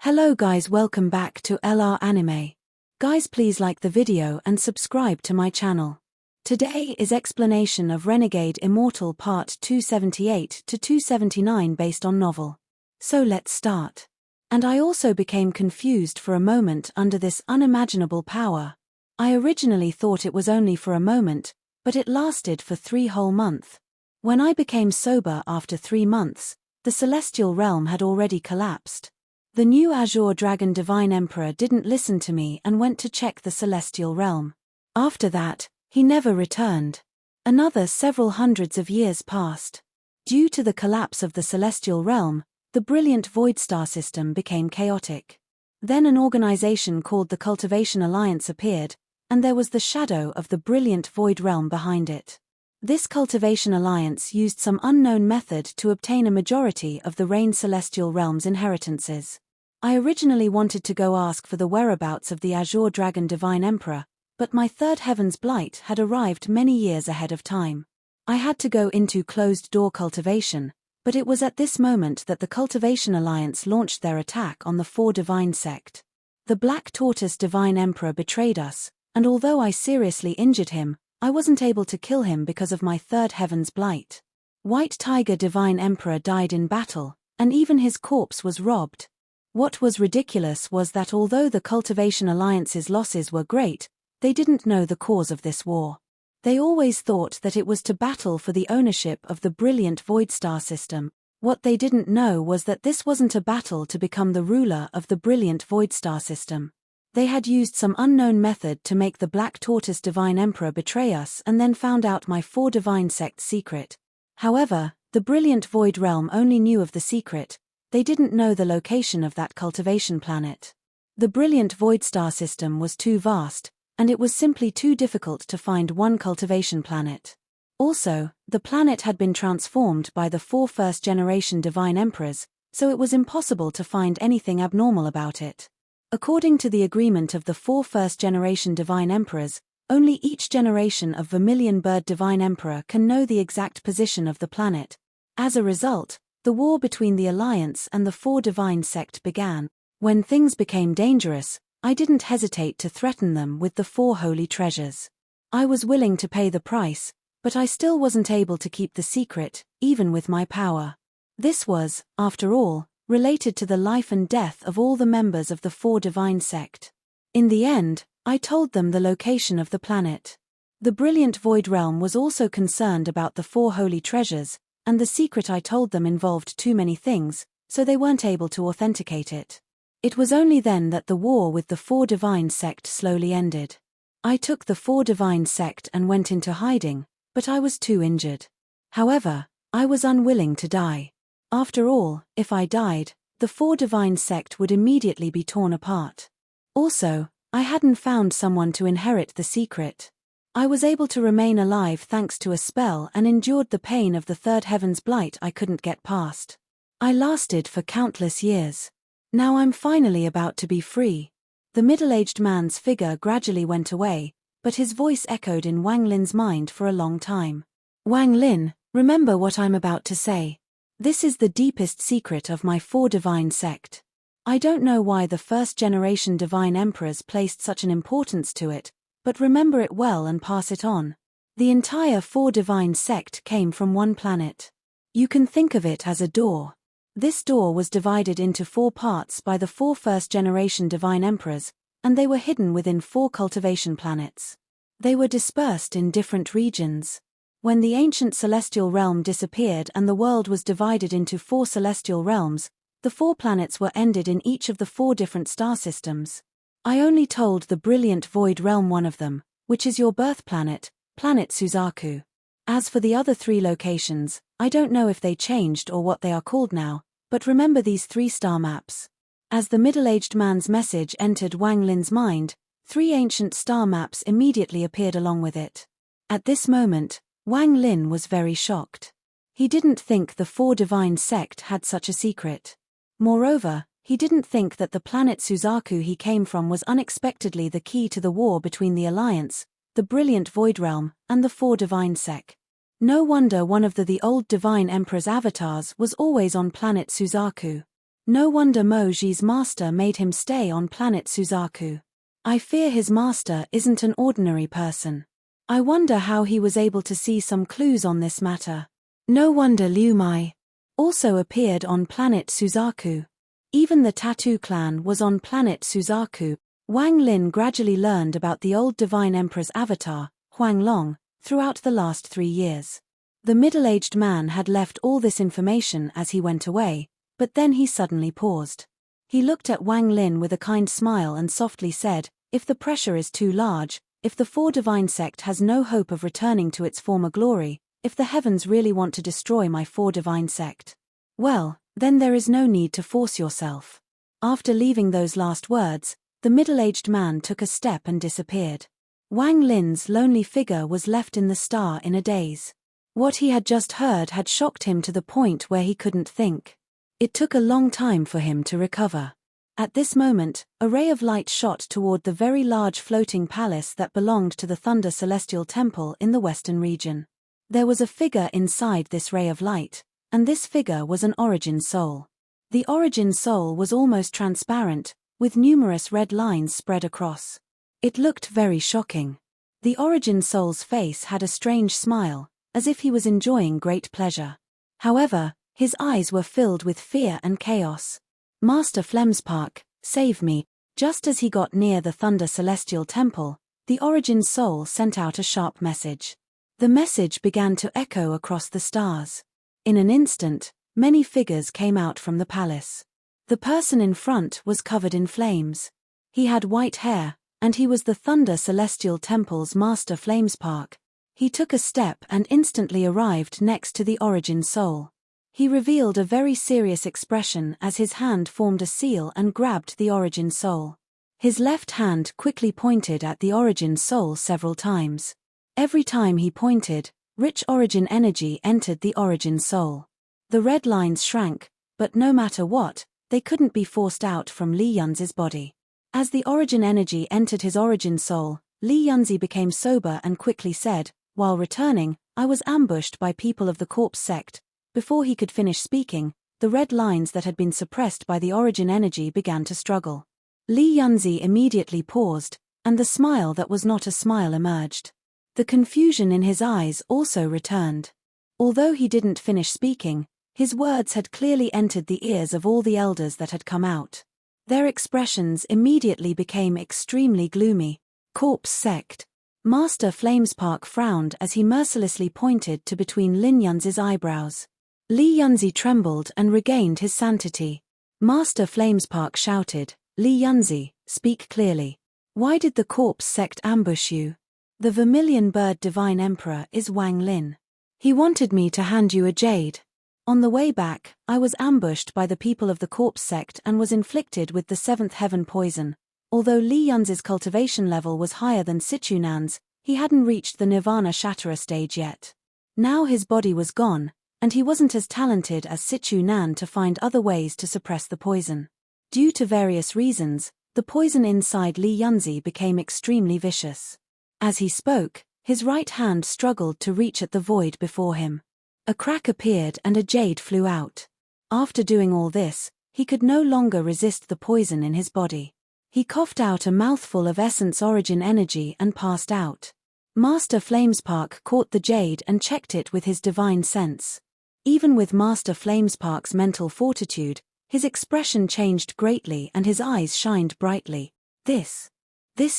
Hello guys, welcome back to LR Anime. Guys, please like the video and subscribe to my channel. Today is explanation of Renegade Immortal Part 278 to 279 based on novel. So let's start. And I also became confused for a moment under this unimaginable power. I originally thought it was only for a moment, but it lasted for 3 whole months. When I became sober after 3 months, the celestial realm had already collapsed. The new Azure Dragon Divine Emperor didn't listen to me and went to check the celestial realm. After that, he never returned. Another several hundreds of years passed. Due to the collapse of the celestial realm, the brilliant void star system became chaotic. Then an organization called the Cultivation Alliance appeared, and there was the shadow of the brilliant void realm behind it. This Cultivation Alliance used some unknown method to obtain a majority of the Rain Celestial Realm's inheritances. I originally wanted to go ask for the whereabouts of the Azure Dragon Divine Emperor, but my third Heaven's Blight had arrived many years ahead of time. I had to go into closed-door cultivation, but it was at this moment that the Cultivation Alliance launched their attack on the 4 Divine Sect. The Black Tortoise Divine Emperor betrayed us, and although I seriously injured him, I wasn't able to kill him because of my third Heaven's Blight. White Tiger Divine Emperor died in battle, and even his corpse was robbed. What was ridiculous was that although the Cultivation Alliance's losses were great, they didn't know the cause of this war. They always thought that it was to battle for the ownership of the brilliant Void Star system. What they didn't know was that this wasn't a battle to become the ruler of the brilliant Void Star system. They had used some unknown method to make the Black Tortoise Divine Emperor betray us and then found out my 4 Divine Sect's secret. However, the brilliant Void Realm only knew of the secret. They didn't know the location of that cultivation planet. The brilliant Void Star system was too vast, and it was simply too difficult to find one cultivation planet. Also, the planet had been transformed by the 4 first-generation Divine Emperors, so it was impossible to find anything abnormal about it. According to the agreement of the 4 first-generation Divine Emperors, only each generation of Vermilion Bird Divine Emperor can know the exact position of the planet. As a result, the war between the Alliance and the 4 Divine Sect began. When things became dangerous, I didn't hesitate to threaten them with the 4 holy treasures. I was willing to pay the price, but I still wasn't able to keep the secret, even with my power. This was, after all, related to the life and death of all the members of the 4 Divine Sect. In the end, I told them the location of the planet. The brilliant Void Realm was also concerned about the 4 holy treasures, and the secret I told them involved too many things, so they weren't able to authenticate it. It was only then that the war with the 4 Divine Sect slowly ended. I took the 4 Divine Sect and went into hiding, but I was too injured. However, I was unwilling to die. After all, if I died, the 4 Divine Sect would immediately be torn apart. Also, I hadn't found someone to inherit the secret. I was able to remain alive thanks to a spell and endured the pain of the 3rd Heaven's Blight I couldn't get past. I lasted for countless years. Now I'm finally about to be free. The middle-aged man's figure gradually went away, but his voice echoed in Wang Lin's mind for a long time. Wang Lin, remember what I'm about to say. This is the deepest secret of my 4 Divine Sect. I don't know why the first-generation Divine Emperors placed such an importance to it, but remember it well and pass it on. The entire 4 Divine Sect came from one planet. You can think of it as a door. This door was divided into 4 parts by the 4 first-generation Divine Emperors, and they were hidden within 4 cultivation planets. They were dispersed in different regions. When the ancient celestial realm disappeared and the world was divided into 4 celestial realms, the 4 planets were ended in each of the 4 different star systems. I only told the brilliant Void Realm one of them, which is your birth planet, Planet Suzaku. As for the other 3 locations, I don't know if they changed or what they are called now, but remember these 3 star maps. As the middle-aged man's message entered Wang Lin's mind, 3 ancient star maps immediately appeared along with it. At this moment, Wang Lin was very shocked. He didn't think the 4 Divine Sect had such a secret. Moreover, he didn't think that the planet Suzaku he came from was unexpectedly the key to the war between the Alliance, the brilliant Void Realm, and the 4 Divine Sect. No wonder one of the old Divine Emperor's avatars was always on planet Suzaku. No wonder Moji's master made him stay on planet Suzaku. I fear his master isn't an ordinary person. I wonder how he was able to see some clues on this matter. No wonder Liu Mai also appeared on planet Suzaku. Even the Tattoo clan was on planet Suzaku. Wang Lin gradually learned about the old Divine Emperor's avatar, Huang Long, throughout the last 3 years. The middle-aged man had left all this information as he went away, but then he suddenly paused. He looked at Wang Lin with a kind smile and softly said, "If the pressure is too large, if the Four Divine sect has no hope of returning to its former glory, if the heavens really want to destroy my Four Divine sect, well, then there is no need to force yourself." After leaving those last words, the middle-aged man took a step and disappeared. Wang Lin's lonely figure was left in the star in a daze. What he had just heard had shocked him to the point where he couldn't think. It took a long time for him to recover. At this moment, a ray of light shot toward the very large floating palace that belonged to the Thunder Celestial Temple in the western region. There was a figure inside this ray of light, and this figure was an origin soul. The origin soul was almost transparent, with numerous red lines spread across. It looked very shocking. The origin soul's face had a strange smile, as if he was enjoying great pleasure. However, his eyes were filled with fear and chaos. "Master Flemspark, save me." Just as he got near the Thunder Celestial Temple, the origin soul sent out a sharp message. The message began to echo across the stars. In an instant, many figures came out from the palace. The person in front was covered in flames. He had white hair, and he was the Thunder Celestial Temple's Master Flamespark. He took a step and instantly arrived next to the origin soul. He revealed a very serious expression as his hand formed a seal and grabbed the origin soul. His left hand quickly pointed at the origin soul several times. Every time he pointed, rich origin energy entered the origin soul. The red lines shrank, but no matter what, they couldn't be forced out from Li Yunzi's body. As the origin energy entered his origin soul, Li Yunzi became sober and quickly said, "While returning, I was ambushed by people of the corpse sect." Before he could finish speaking, the red lines that had been suppressed by the origin energy began to struggle. Li Yunzi immediately paused, and the smile that was not a smile emerged. The confusion in his eyes also returned. Although he didn't finish speaking, his words had clearly entered the ears of all the elders that had come out. Their expressions immediately became extremely gloomy. "Corpse sect." Master Flamespark frowned as he mercilessly pointed to between Lin Yunzi's eyebrows. Li Yunzi trembled and regained his sanity. Master Flamespark shouted, "Li Yunzi, speak clearly. Why did the corpse sect ambush you?" "The Vermilion Bird Divine Emperor is Wang Lin. He wanted me to hand you a jade. On the way back, I was ambushed by the people of the corpse sect and was inflicted with the 7th heaven poison. Although Li Yunzi's cultivation level was higher than Sichunan's, he hadn't reached the Nirvana Shatterer stage yet. Now his body was gone, and he wasn't as talented as Sichunan to find other ways to suppress the poison. Due to various reasons, the poison inside Li Yunzi became extremely vicious. As he spoke, his right hand struggled to reach at the void before him. A crack appeared and a jade flew out. After doing all this, he could no longer resist the poison in his body. He coughed out a mouthful of essence origin energy and passed out. Master Flamespark caught the jade and checked it with his divine sense. Even with Master Flamespark's mental fortitude, his expression changed greatly and his eyes shined brightly. This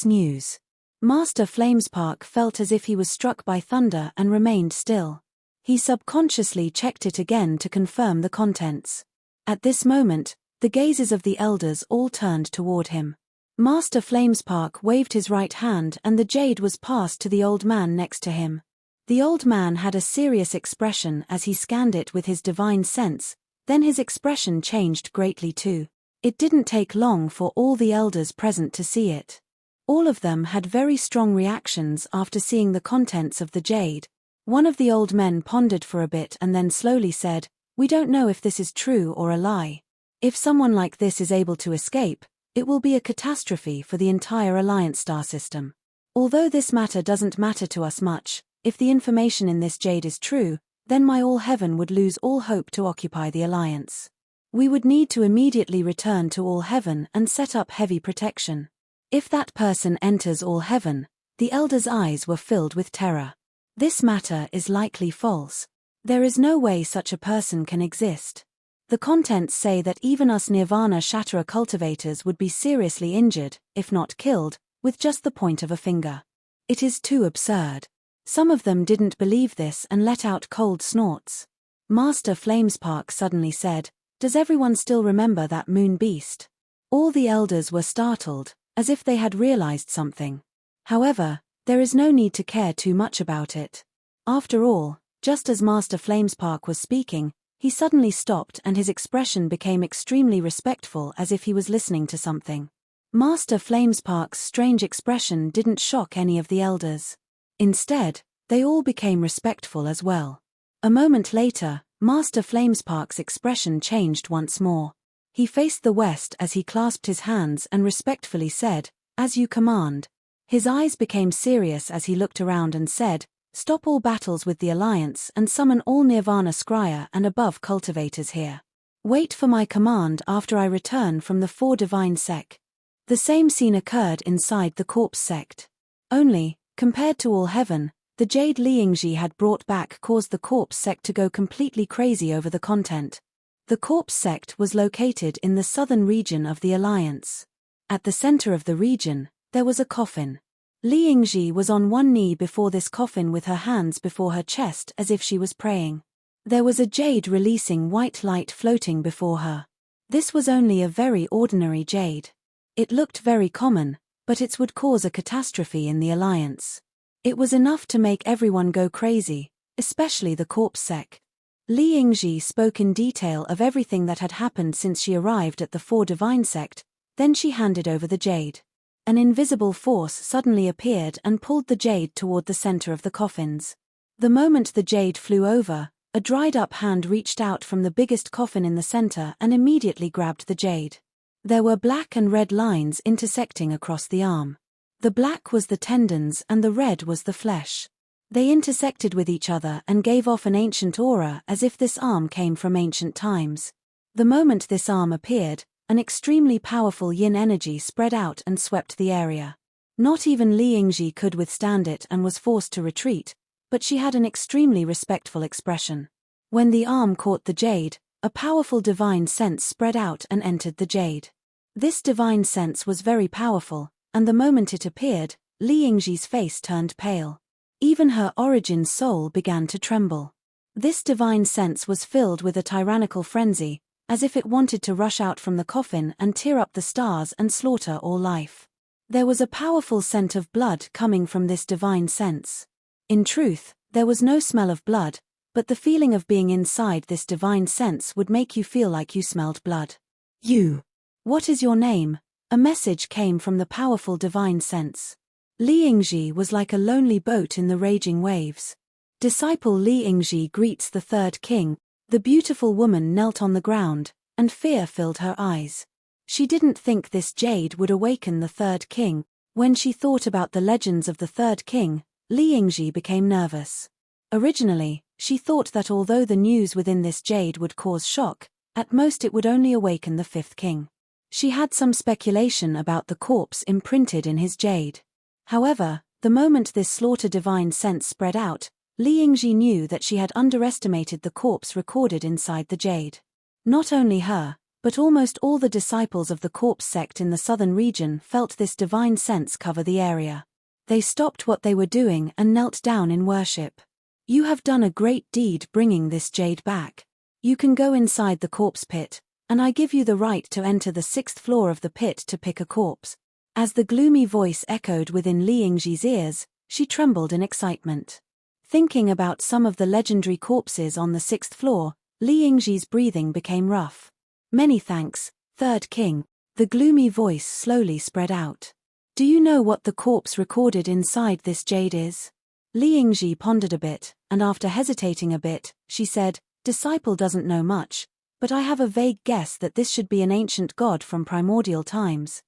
news. Master Flamespark felt as if he was struck by thunder and remained still. He subconsciously checked it again to confirm the contents. At this moment, the gazes of the elders all turned toward him. Master Flamespark waved his right hand and the jade was passed to the old man next to him. The old man had a serious expression as he scanned it with his divine sense, then his expression changed greatly too. It didn't take long for all the elders present to see it. All of them had very strong reactions after seeing the contents of the jade. One of the old men pondered for a bit and then slowly said, "We don't know if this is true or a lie. If someone like this is able to escape, it will be a catastrophe for the entire Alliance star system. Although this matter doesn't matter to us much, if the information in this jade is true, then my all heaven would lose all hope to occupy the Alliance." We would need to immediately return to All Heaven and set up heavy protection. If that person enters All Heaven, the elders' eyes were filled with terror. This matter is likely false. There is no way such a person can exist. The contents say that even us Nirvana Shatara cultivators would be seriously injured, if not killed, with just the point of a finger. It is too absurd. Some of them didn't believe this and let out cold snorts. Master Flamespark suddenly said, "Does everyone still remember that moon beast?" All the elders were startled, as if they had realized something. However, there is no need to care too much about it. After all, just as Master Flamespark was speaking, he suddenly stopped and his expression became extremely respectful, as if he was listening to something. Master Flamespark's strange expression didn't shock any of the elders. Instead, they all became respectful as well. A moment later, Master Flamespark's expression changed once more. He faced the west as he clasped his hands and respectfully said, "As you command." His eyes became serious as he looked around and said, "Stop all battles with the Alliance and summon all Nirvana Scryer and above cultivators here. Wait for my command after I return from the 4 Divine Sec." The same scene occurred inside the Corpse Sect. Only, compared to All Heaven, the jade Liangji had brought back caused the Corpse Sect to go completely crazy over the content. The Corpse Sect was located in the southern region of the Alliance. At the center of the region, there was a coffin. Liangji was on one knee before this coffin with her hands before her chest as if she was praying. There was a jade releasing white light floating before her. This was only a very ordinary jade. It looked very common, but it would cause a catastrophe in the Alliance. It was enough to make everyone go crazy, especially the Corpse Sec. Liangji spoke in detail of everything that had happened since she arrived at the 4 Divine Sect, then she handed over the jade. An invisible force suddenly appeared and pulled the jade toward the center of the coffins. The moment the jade flew over, a dried-up hand reached out from the biggest coffin in the center and immediately grabbed the jade. There were black and red lines intersecting across the arm. The black was the tendons and the red was the flesh. They intersected with each other and gave off an ancient aura as if this arm came from ancient times. The moment this arm appeared, an extremely powerful yin energy spread out and swept the area. Not even Liangji could withstand it and was forced to retreat, but she had an extremely respectful expression. When the arm caught the jade, a powerful divine sense spread out and entered the jade. This divine sense was very powerful, and the moment it appeared, Liangji's face turned pale. Even her origin soul began to tremble. This divine sense was filled with a tyrannical frenzy, as if it wanted to rush out from the coffin and tear up the stars and slaughter all life. There was a powerful scent of blood coming from this divine sense. In truth, there was no smell of blood, but the feeling of being inside this divine sense would make you feel like you smelled blood. "You. What is your name?" A message came from the powerful divine sense. Liangji was like a lonely boat in the raging waves. Disciple Liangji greets the third king. The beautiful woman knelt on the ground, and fear filled her eyes. She didn't think this jade would awaken the third king. When she thought about the legends of the third king, Liangji became nervous. Originally, she thought that although the news within this jade would cause shock, at most it would only awaken the fifth king. She had some speculation about the corpse imprinted in his jade. However, the moment this slaughter divine sense spread out, Liangji knew that she had underestimated the corpse recorded inside the jade. Not only her, but almost all the disciples of the Corpse Sect in the southern region felt this divine sense cover the area. They stopped what they were doing and knelt down in worship. "You have done a great deed bringing this jade back. You can go inside the corpse pit, and I give you the right to enter the 6th floor of the pit to pick a corpse." As the gloomy voice echoed within Liangji's ears, she trembled in excitement. Thinking about some of the legendary corpses on the 6th floor, Liangji's breathing became rough. "Many thanks, third king." The gloomy voice slowly spread out. "Do you know what the corpse recorded inside this jade is?" Liangji pondered a bit, and after hesitating a bit, she said, "Disciple doesn't know much, but I have a vague guess that this should be an ancient god from primordial times."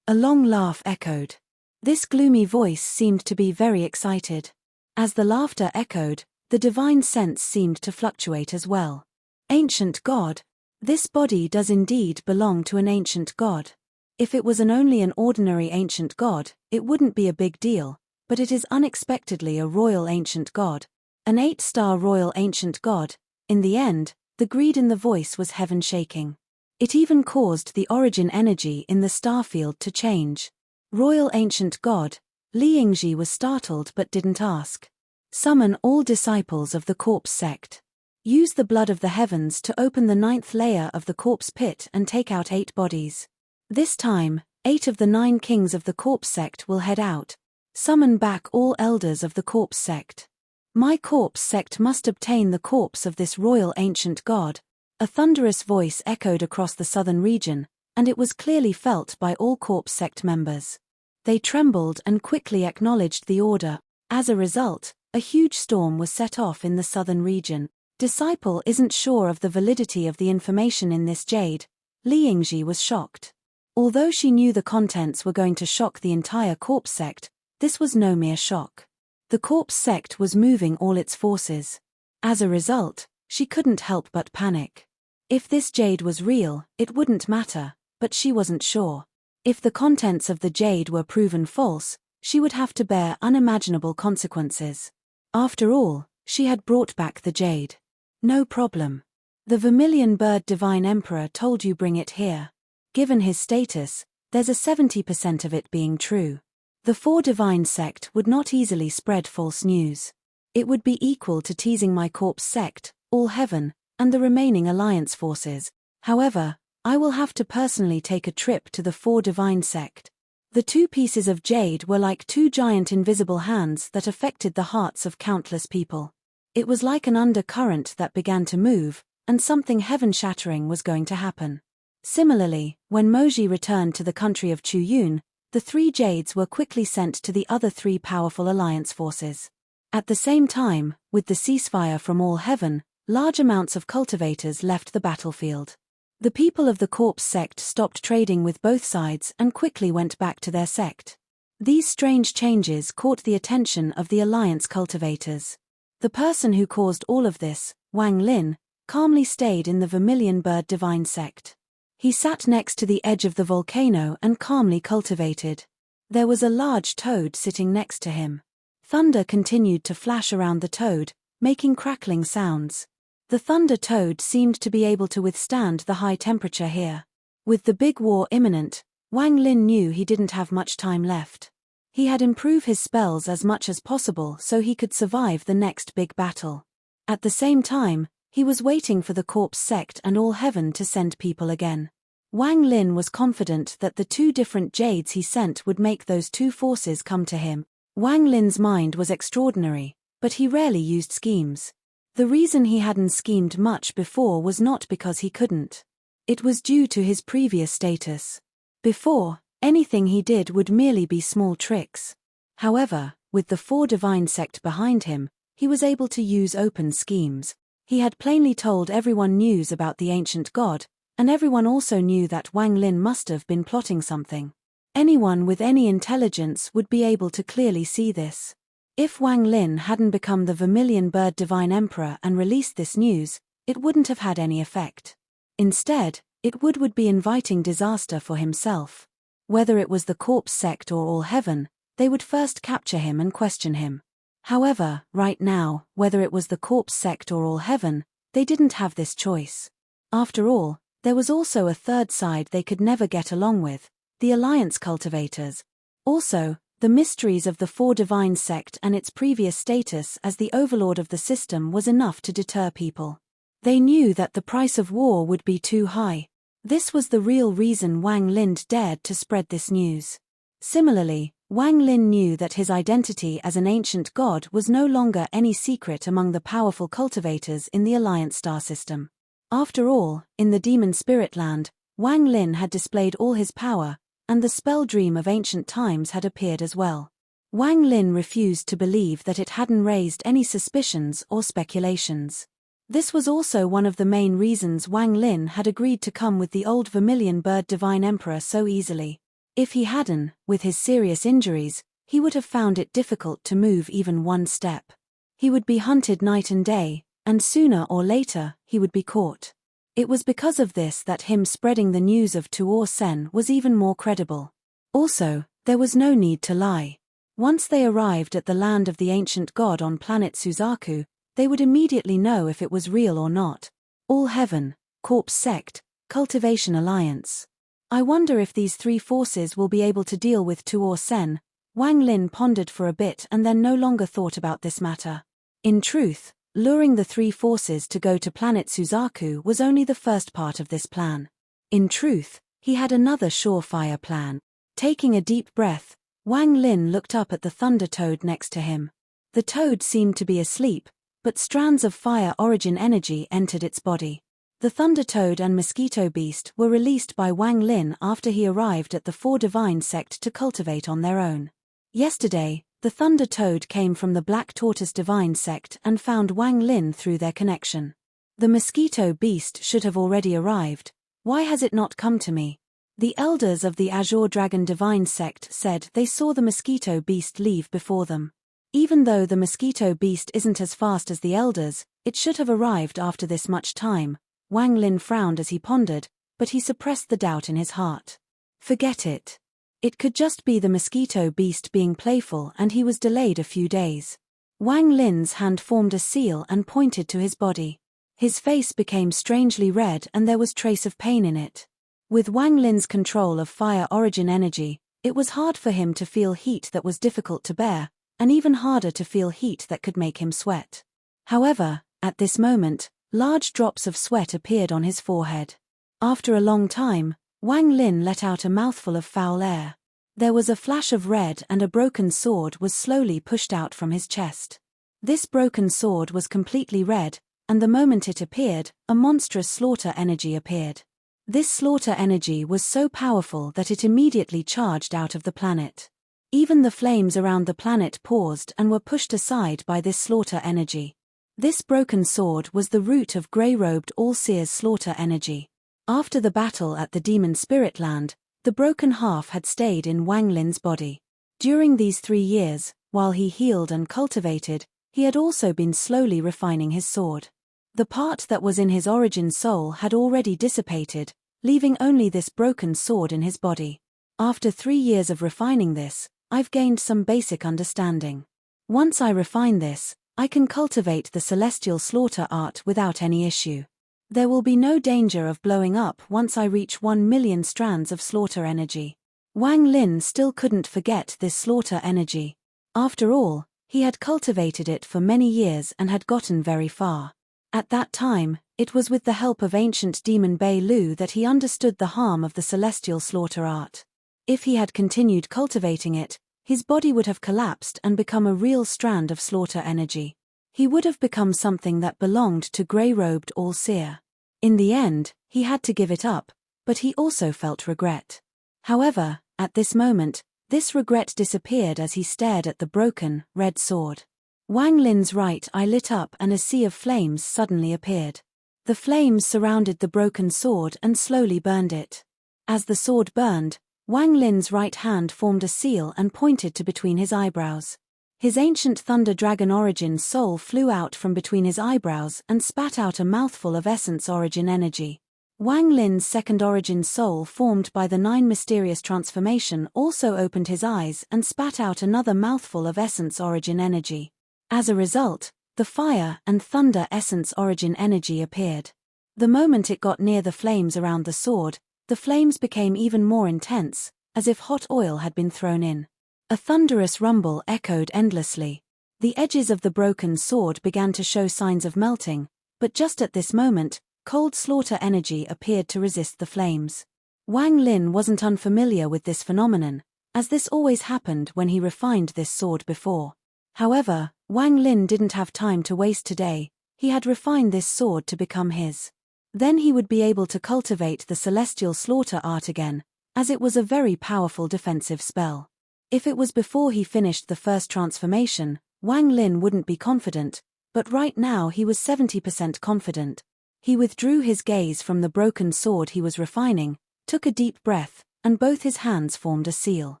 A long laugh echoed. This gloomy voice seemed to be very excited. As the laughter echoed, the divine sense seemed to fluctuate as well. "Ancient god? This body does indeed belong to an ancient god. If it was only an ordinary ancient god, it wouldn't be a big deal, but it is unexpectedly a royal ancient god. An 8-star royal ancient god. In the end, the greed in the voice was heaven-shaking. It even caused the origin energy in the starfield to change. Royal ancient god. Li Yingji was startled but didn't ask. Summon all disciples of the corpse sect. Use the blood of the heavens to open the 9th layer of the corpse pit and take out 8 bodies. This time, 8 of the 9 kings of the corpse sect will head out. Summon back all elders of the corpse sect. My corpse sect must obtain the corpse of this royal ancient god. A thunderous voice echoed across the southern region, and it was clearly felt by all corpse sect members. They trembled and quickly acknowledged the order. As a result, a huge storm was set off in the southern region. Disciple isn't sure of the validity of the information in this jade. Li Yingji was shocked. Although she knew the contents were going to shock the entire corpse sect, this was no mere shock. The corpse sect was moving all its forces. As a result, she couldn't help but panic. If this jade was real, it wouldn't matter, but she wasn't sure. If the contents of the jade were proven false, she would have to bear unimaginable consequences. After all, she had brought back the jade. No problem. The Vermilion Bird Divine Emperor told you bring it here. Given his status, there's a 70% of it being true. The 4 divine sect would not easily spread false news. It would be equal to teasing my corpse sect, all heaven, and the remaining alliance forces. However, I will have to personally take a trip to the 4 divine sect. The 2 pieces of jade were like 2 giant invisible hands that affected the hearts of countless people. It was like an undercurrent that began to move, and something heaven-shattering was going to happen. Similarly, when Moji returned to the country of Chuyun, the 3 jades were quickly sent to the other 3 powerful alliance forces. At the same time, with the ceasefire from all heaven, large amounts of cultivators left the battlefield. The people of the corpse sect stopped trading with both sides and quickly went back to their sect. These strange changes caught the attention of the alliance cultivators. The person who caused all of this, Wang Lin, calmly stayed in the Vermilion Bird Divine Sect. He sat next to the edge of the volcano and calmly cultivated. There was a large toad sitting next to him. Thunder continued to flash around the toad, making crackling sounds. The thunder toad seemed to be able to withstand the high temperature here. With the big war imminent, Wang Lin knew he didn't have much time left. He had improved his spells as much as possible so he could survive the next big battle. At the same time, he was waiting for the corpse sect and all heaven to send people again. Wang Lin was confident that the 2 different jades he sent would make those 2 forces come to him. Wang Lin's mind was extraordinary, but he rarely used schemes. The reason he hadn't schemed much before was not because he couldn't. It was due to his previous status. Before, anything he did would merely be small tricks. However, with the 4 divine sect behind him, he was able to use open schemes. He had plainly told everyone news about the ancient god, and everyone also knew that Wang Lin must have been plotting something. Anyone with any intelligence would be able to clearly see this. If Wang Lin hadn't become the Vermilion Bird Divine Emperor and released this news, it wouldn't have had any effect. Instead, it would be inviting disaster for himself. Whether it was the corpse sect or all heaven, they would first capture him and question him. However, right now, whether it was the corpse sect or all heaven, they didn't have this choice. After all, there was also a third side they could never get along with, the alliance cultivators. Also, the mysteries of the 4 divine sect and its previous status as the overlord of the system was enough to deter people. They knew that the price of war would be too high. This was the real reason Wang Lin dared to spread this news. Similarly, Wang Lin knew that his identity as an ancient god was no longer any secret among the powerful cultivators in the Alliance star system. After all, in the demon spirit land, Wang Lin had displayed all his power, and the spell dream of ancient times had appeared as well. Wang Lin refused to believe that it hadn't raised any suspicions or speculations. This was also one of the main reasons Wang Lin had agreed to come with the old Vermilion Bird Divine Emperor so easily. If he hadn't, with his serious injuries, he would have found it difficult to move even one step. He would be hunted night and day, and sooner or later, he would be caught. It was because of this that him spreading the news of Tuor Sen was even more credible. Also, there was no need to lie. Once they arrived at the land of the ancient god on planet Suzaku, they would immediately know if it was real or not. All Heaven, Corpse Sect, Cultivation Alliance. I wonder if these three forces will be able to deal with Tuor Sen. Wang Lin pondered for a bit and then no longer thought about this matter. In truth, luring the three forces to go to planet Suzaku was only the first part of this plan. In truth, he had another surefire plan. Taking a deep breath, Wang Lin looked up at the thunder toad next to him. The toad seemed to be asleep, but strands of fire origin energy entered its body. The thunder toad and mosquito beast were released by Wang Lin after he arrived at the Four Divine Sect to cultivate on their own. Yesterday, the thunder toad came from the Black Tortoise Divine Sect and found Wang Lin through their connection. The mosquito beast should have already arrived. Why has it not come to me? The elders of the Azure Dragon Divine Sect said they saw the mosquito beast leave before them. Even though the mosquito beast isn't as fast as the elders, it should have arrived after this much time. Wang Lin frowned as he pondered, but he suppressed the doubt in his heart. Forget it. It could just be the mosquito beast being playful and he was delayed a few days. Wang Lin's hand formed a seal and pointed to his body. His face became strangely red and there was trace of pain in it. With Wang Lin's control of fire origin energy, it was hard for him to feel heat that was difficult to bear, and even harder to feel heat that could make him sweat. However, at this moment, large drops of sweat appeared on his forehead. After a long time, Wang Lin let out a mouthful of foul air. There was a flash of red and a broken sword was slowly pushed out from his chest. This broken sword was completely red, and the moment it appeared, a monstrous slaughter energy appeared. This slaughter energy was so powerful that it immediately charged out of the planet. Even the flames around the planet paused and were pushed aside by this slaughter energy. This broken sword was the root of grey-robed All-Seer's slaughter energy. After the battle at the Demon Spirit Land, the broken half had stayed in Wang Lin's body. During these 3 years, while he healed and cultivated, he had also been slowly refining his sword. The part that was in his origin soul had already dissipated, leaving only this broken sword in his body. After 3 years of refining this, I've gained some basic understanding. Once I refine this, I can cultivate the celestial slaughter art without any issue. There will be no danger of blowing up once I reach 1 million strands of slaughter energy. Wang Lin still couldn't forget this slaughter energy. After all, he had cultivated it for many years and had gotten very far. At that time, it was with the help of ancient demon Bei Lu that he understood the harm of the celestial slaughter art. If he had continued cultivating it, his body would have collapsed and become a real strand of slaughter energy. He would have become something that belonged to grey-robed All-Seer. In the end, he had to give it up, but he also felt regret. However, at this moment, this regret disappeared as he stared at the broken, red sword. Wang Lin's right eye lit up and a sea of flames suddenly appeared. The flames surrounded the broken sword and slowly burned it. As the sword burned, Wang Lin's right hand formed a seal and pointed to between his eyebrows. His ancient thunder dragon origin soul flew out from between his eyebrows and spat out a mouthful of essence origin energy. Wang Lin's second origin soul formed by the 9 mysterious transformation also opened his eyes and spat out another mouthful of essence origin energy. As a result, the fire and thunder essence origin energy appeared. The moment it got near the flames around the sword, the flames became even more intense, as if hot oil had been thrown in. A thunderous rumble echoed endlessly. The edges of the broken sword began to show signs of melting, but just at this moment, cold slaughter energy appeared to resist the flames. Wang Lin wasn't unfamiliar with this phenomenon, as this always happened when he refined this sword before. However, Wang Lin didn't have time to waste today. He had refined this sword to become his. Then he would be able to cultivate the celestial slaughter art again, as it was a very powerful defensive spell. If it was before he finished the first transformation, Wang Lin wouldn't be confident, but right now he was 70% confident. He withdrew his gaze from the broken sword he was refining, took a deep breath, and both his hands formed a seal.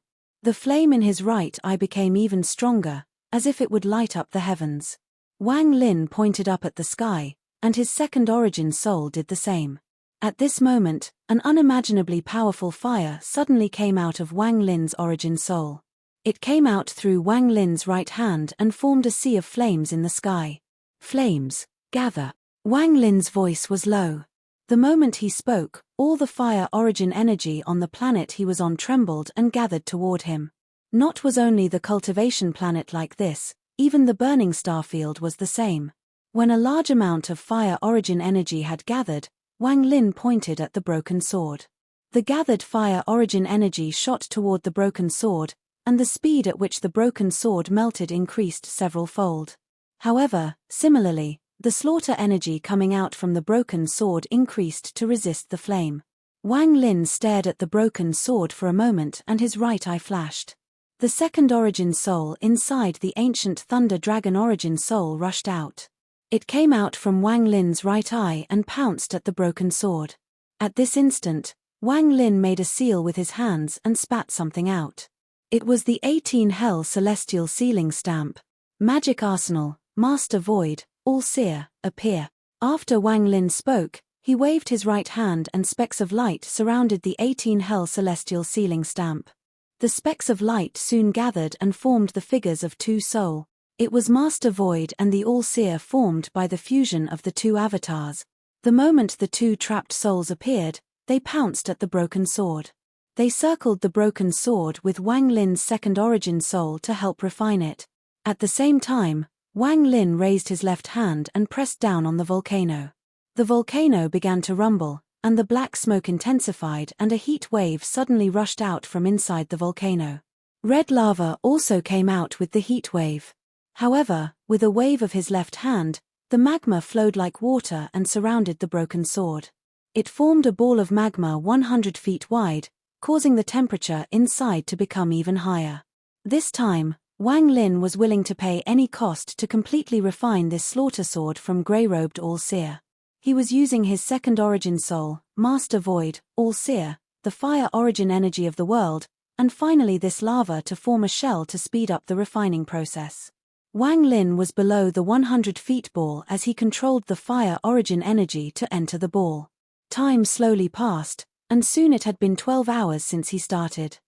The flame in his right eye became even stronger, as if it would light up the heavens. Wang Lin pointed up at the sky, and his second origin soul did the same. At this moment, an unimaginably powerful fire suddenly came out of Wang Lin's origin soul. It came out through Wang Lin's right hand and formed a sea of flames in the sky. Flames, gather. Wang Lin's voice was low. The moment he spoke, all the fire origin energy on the planet he was on trembled and gathered toward him. Not was only the cultivation planet like this, even the burning starfield was the same. When a large amount of fire origin energy had gathered, Wang Lin pointed at the broken sword. The gathered fire origin energy shot toward the broken sword, and the speed at which the broken sword melted increased several-fold. However, similarly, the slaughter energy coming out from the broken sword increased to resist the flame. Wang Lin stared at the broken sword for a moment and his right eye flashed. The second origin soul inside the ancient thunder dragon origin soul rushed out. It came out from Wang Lin's right eye and pounced at the broken sword. At this instant, Wang Lin made a seal with his hands and spat something out. It was the 18 Hell Celestial Sealing Stamp. Magic Arsenal, Master Void, All-Seer, appear. After Wang Lin spoke, he waved his right hand and specks of light surrounded the 18 Hell Celestial Sealing Stamp. The specks of light soon gathered and formed the figures of two soul. It was Master Void and the All-Seer formed by the fusion of the two avatars. The moment the two trapped souls appeared, they pounced at the broken sword. They circled the broken sword with Wang Lin's second origin soul to help refine it. At the same time, Wang Lin raised his left hand and pressed down on the volcano. The volcano began to rumble, and the black smoke intensified and a heat wave suddenly rushed out from inside the volcano. Red lava also came out with the heat wave. However, with a wave of his left hand, the magma flowed like water and surrounded the broken sword. It formed a ball of magma 100 feet wide, causing the temperature inside to become even higher. This time, Wang Lin was willing to pay any cost to completely refine this slaughter sword from grey-robed All-Seer. He was using his second origin soul, Master Void, All-Seer, the fire origin energy of the world, and finally this lava to form a shell to speed up the refining process. Wang Lin was below the 100 feet ball as he controlled the fire origin energy to enter the ball. Time slowly passed, and soon it had been 12 hours since he started.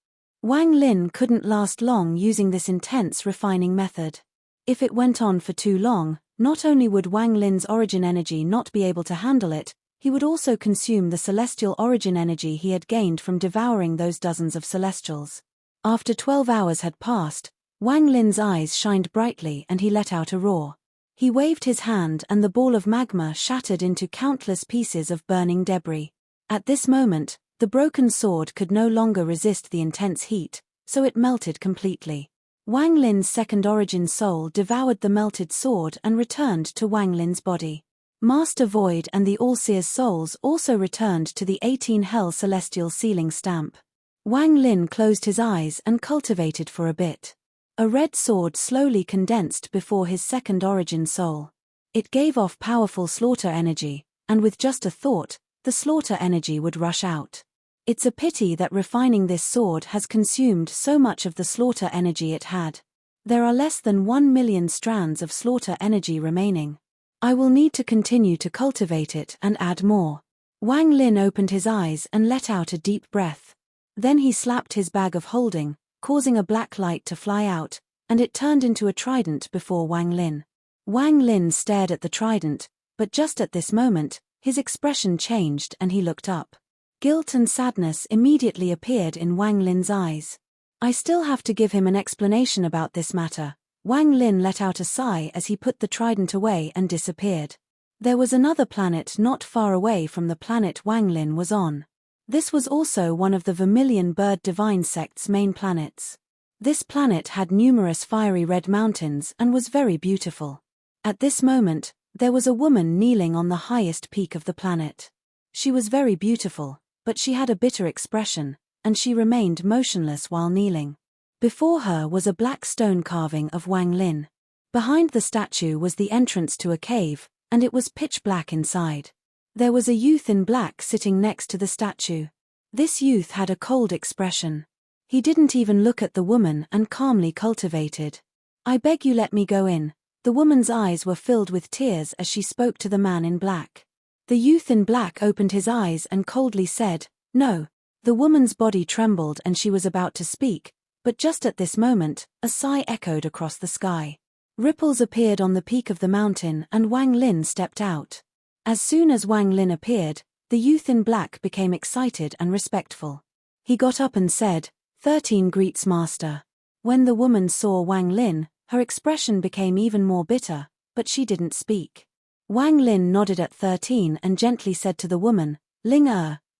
Wang Lin couldn't last long using this intense refining method. If it went on for too long, not only would Wang Lin's origin energy not be able to handle it, he would also consume the celestial origin energy he had gained from devouring those dozens of celestials. After 12 hours had passed, Wang Lin's eyes shined brightly and he let out a roar. He waved his hand and the ball of magma shattered into countless pieces of burning debris. At this moment, the broken sword could no longer resist the intense heat, so it melted completely. Wang Lin's second origin soul devoured the melted sword and returned to Wang Lin's body. Master Void and the All-Seer's souls also returned to the 18 Hell Celestial Sealing Stamp. Wang Lin closed his eyes and cultivated for a bit. A red sword slowly condensed before his second origin soul. It gave off powerful slaughter energy, and with just a thought, the slaughter energy would rush out. It's a pity that refining this sword has consumed so much of the slaughter energy it had. There are less than 1 million strands of slaughter energy remaining. I will need to continue to cultivate it and add more. Wang Lin opened his eyes and let out a deep breath. Then he slapped his bag of holding, causing a black light to fly out, and it turned into a trident before Wang Lin. Wang Lin stared at the trident, but just at this moment, his expression changed and he looked up. Guilt and sadness immediately appeared in Wang Lin's eyes. I still have to give him an explanation about this matter. Wang Lin let out a sigh as he put the trident away and disappeared. There was another planet not far away from the planet Wang Lin was on. This was also one of the Vermilion Bird Divine Sect's main planets. This planet had numerous fiery red mountains and was very beautiful. At this moment, there was a woman kneeling on the highest peak of the planet. She was very beautiful, but she had a bitter expression, and she remained motionless while kneeling. Before her was a black stone carving of Wang Lin. Behind the statue was the entrance to a cave, and it was pitch black inside. There was a youth in black sitting next to the statue. This youth had a cold expression. He didn't even look at the woman and calmly cultivated. I beg you let me go in. The woman's eyes were filled with tears as she spoke to the man in black. The youth in black opened his eyes and coldly said, "No." The woman's body trembled and she was about to speak, but just at this moment, a sigh echoed across the sky. Ripples appeared on the peak of the mountain and Wang Lin stepped out. As soon as Wang Lin appeared, the youth in black became excited and respectful. He got up and said, 13 greets master. When the woman saw Wang Lin, her expression became even more bitter, but she didn't speak. Wang Lin nodded at 13 and gently said to the woman, "Ling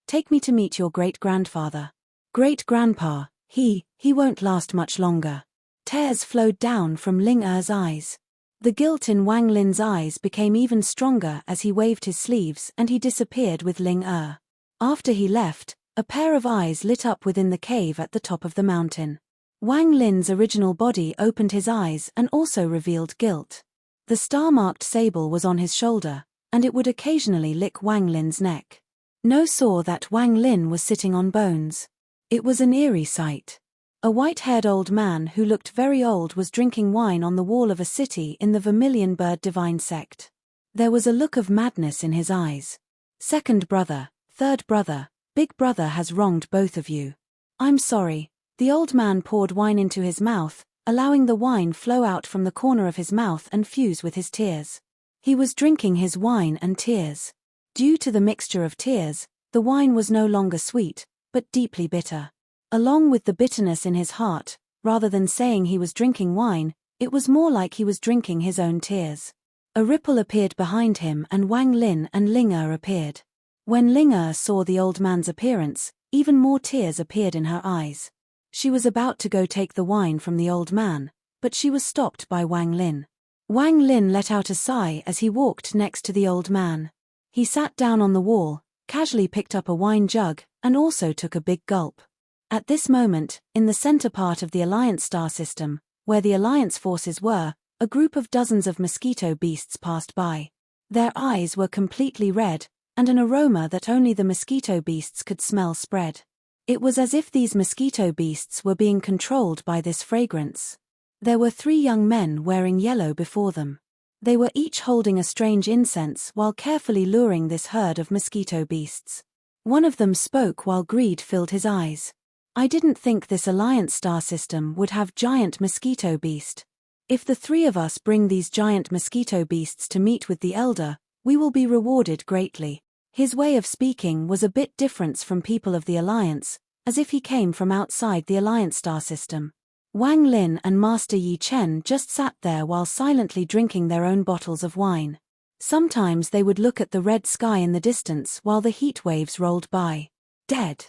take me to meet your great-grandfather." Great-grandpa, he won't last much longer. Tears flowed down from Ling Er's eyes. The guilt in Wang Lin's eyes became even stronger as he waved his sleeves and he disappeared with Ling Er. After he left, a pair of eyes lit up within the cave at the top of the mountain. Wang Lin's original body opened his eyes and also revealed guilt. The star-marked sable was on his shoulder, and it would occasionally lick Wang Lin's neck. No saw that Wang Lin was sitting on bones. It was an eerie sight. A white-haired old man who looked very old was drinking wine on the wall of a city in the Vermilion Bird Divine sect. There was a look of madness in his eyes. "Second brother, third brother, big brother has wronged both of you. I'm sorry." The old man poured wine into his mouth, allowing the wine flow out from the corner of his mouth and fuse with his tears. He was drinking his wine and tears. Due to the mixture of tears, the wine was no longer sweet, but deeply bitter. Along with the bitterness in his heart, rather than saying he was drinking wine, it was more like he was drinking his own tears. A ripple appeared behind him and Wang Lin and Ling Er appeared. When Ling Er saw the old man's appearance, even more tears appeared in her eyes. She was about to go take the wine from the old man, but she was stopped by Wang Lin. Wang Lin let out a sigh as he walked next to the old man. He sat down on the wall, casually picked up a wine jug, and also took a big gulp. At this moment, in the center part of the Alliance star system, where the Alliance forces were, a group of dozens of mosquito beasts passed by. Their eyes were completely red, and an aroma that only the mosquito beasts could smell spread. It was as if these mosquito beasts were being controlled by this fragrance. There were 3 young men wearing yellow before them. They were each holding a strange incense while carefully luring this herd of mosquito beasts. One of them spoke while greed filled his eyes. "I didn't think this Alliance star system would have giant mosquito beast. If the 3 of us bring these giant mosquito beasts to meet with the Elder, we will be rewarded greatly." His way of speaking was a bit different from people of the Alliance, as if he came from outside the Alliance star system. Wang Lin and Master Yi Chen just sat there while silently drinking their own bottles of wine. Sometimes they would look at the red sky in the distance while the heat waves rolled by. Dead.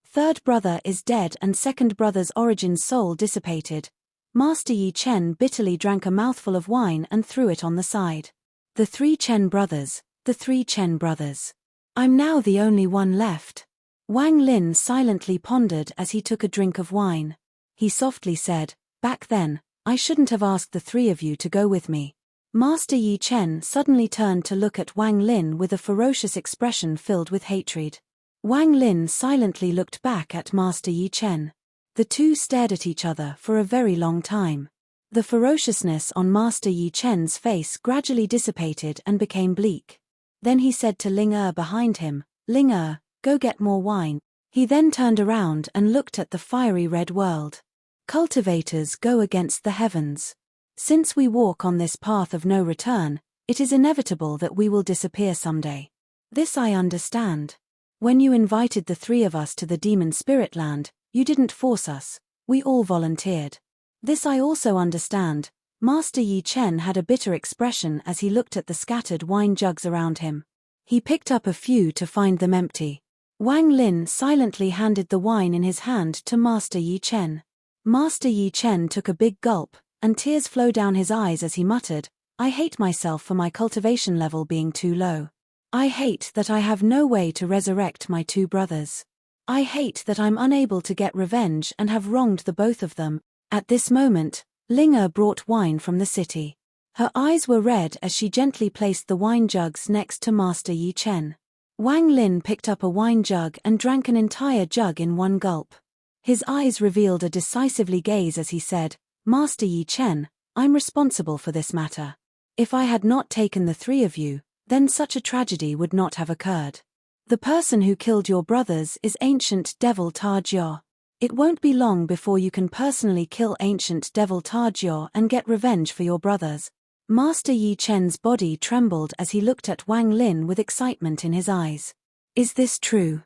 Third brother is dead and second brother's origin soul dissipated. Master Yi Chen bitterly drank a mouthful of wine and threw it on the side. The 3 Chen brothers, the 3 Chen brothers. I'm now the only one left. Wang Lin silently pondered as he took a drink of wine. He softly said, "Back then, I shouldn't have asked the 3 of you to go with me." Master Yi Chen suddenly turned to look at Wang Lin with a ferocious expression filled with hatred. Wang Lin silently looked back at Master Yi Chen. The two stared at each other for a very long time. The ferociousness on Master Yi Chen's face gradually dissipated and became bleak. Then he said to Ling Er behind him, "Ling Er, go get more wine." He then turned around and looked at the fiery red world. Cultivators go against the heavens. Since we walk on this path of no return, it is inevitable that we will disappear someday. This I understand. When you invited the 3 of us to the demon spirit land, you didn't force us, we all volunteered. This I also understand. Master Yi Chen had a bitter expression as he looked at the scattered wine jugs around him. He picked up a few to find them empty. Wang Lin silently handed the wine in his hand to Master Yi Chen. Master Yi Chen took a big gulp, and tears flowed down his eyes as he muttered, "I hate myself for my cultivation level being too low. I hate that I have no way to resurrect my 2 brothers. I hate that I'm unable to get revenge and have wronged the both of them." At this moment, Ling Er brought wine from the city. Her eyes were red as she gently placed the wine jugs next to Master Yi Chen. Wang Lin picked up a wine jug and drank an entire jug in one gulp. His eyes revealed a decisively gaze as he said, "Master Yi Chen, I'm responsible for this matter. If I had not taken the three of you, then such a tragedy would not have occurred. The person who killed your brothers is ancient devil Tajio. It won't be long before you can personally kill ancient devil Tajio and get revenge for your brothers. Master Yi Chen's body trembled as he looked at Wang Lin with excitement in his eyes. Is this true?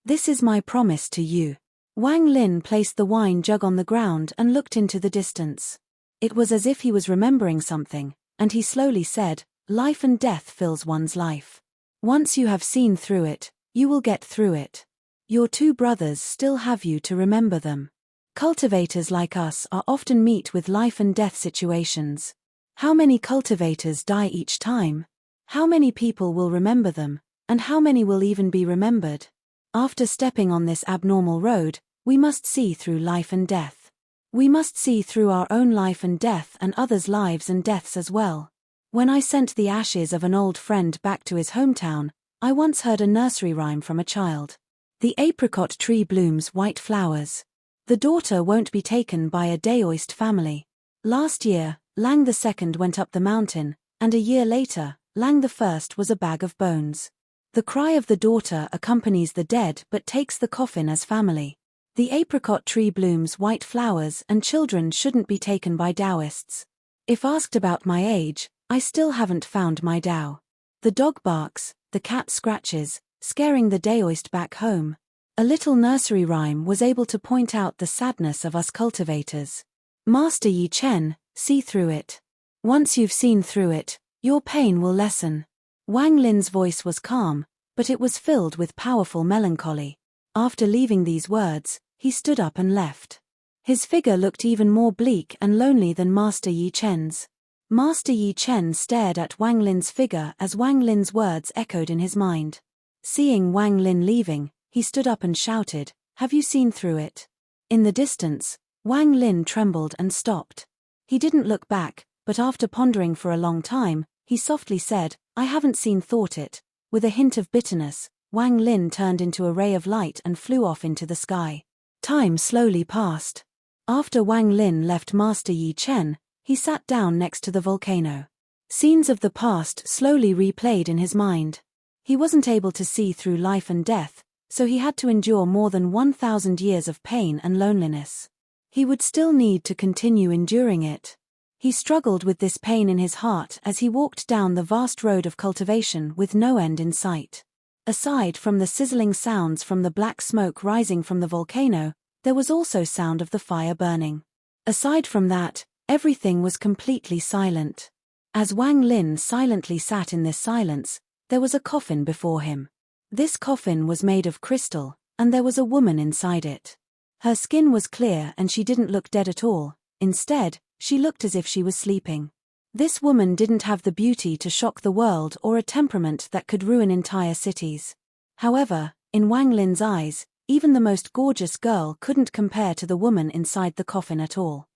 This is my promise to you. Wang Lin placed the wine jug on the ground and looked into the distance. It was as if he was remembering something, and he slowly said, life and death fills one's life. Once you have seen through it, you will get through it. Your two brothers still have you to remember them. Cultivators like us are often meet with life and death situations. How many cultivators die each time? How many people will remember them, and how many will even be remembered? After stepping on this abnormal road, we must see through life and death. We must see through our own life and death and others' lives and deaths as well. When I sent the ashes of an old friend back to his hometown, I once heard a nursery rhyme from a child. The apricot tree blooms white flowers. The daughter won't be taken by a Daoist family. Last year, Lang II went up the mountain, and a year later, Lang I was a bag of bones. The cry of the daughter accompanies the dead but takes the coffin as family. The apricot tree blooms white flowers and children shouldn't be taken by Taoists. If asked about my age, I still haven't found my Tao. The dog barks, the cat scratches, scaring the Daoist back home. A little nursery rhyme was able to point out the sadness of us cultivators. Master Yi Chen, see through it. Once you've seen through it, your pain will lessen. Wang Lin's voice was calm, but it was filled with powerful melancholy. After leaving these words, he stood up and left. His figure looked even more bleak and lonely than Master Yi Chen's. Master Yi Chen stared at Wang Lin's figure as Wang Lin's words echoed in his mind. Seeing Wang Lin leaving, he stood up and shouted, "Have you seen through it?" In the distance, Wang Lin trembled and stopped. He didn't look back, but after pondering for a long time, he softly said, "I haven't seen thought it." With a hint of bitterness, Wang Lin turned into a ray of light and flew off into the sky. Time slowly passed. After Wang Lin left Master Yi Chen, he sat down next to the volcano. Scenes of the past slowly replayed in his mind. He wasn't able to see through life and death, so he had to endure more than 1,000 years of pain and loneliness. He would still need to continue enduring it. He struggled with this pain in his heart as he walked down the vast road of cultivation with no end in sight. Aside from the sizzling sounds from the black smoke rising from the volcano, there was also sound of the fire burning. Aside from that, everything was completely silent. As Wang Lin silently sat in this silence, there was a coffin before him. This coffin was made of crystal, and there was a woman inside it. Her skin was clear and she didn't look dead at all. Instead, she looked as if she was sleeping. This woman didn't have the beauty to shock the world or a temperament that could ruin entire cities. However, in Wang Lin's eyes, even the most gorgeous girl couldn't compare to the woman inside the coffin at all.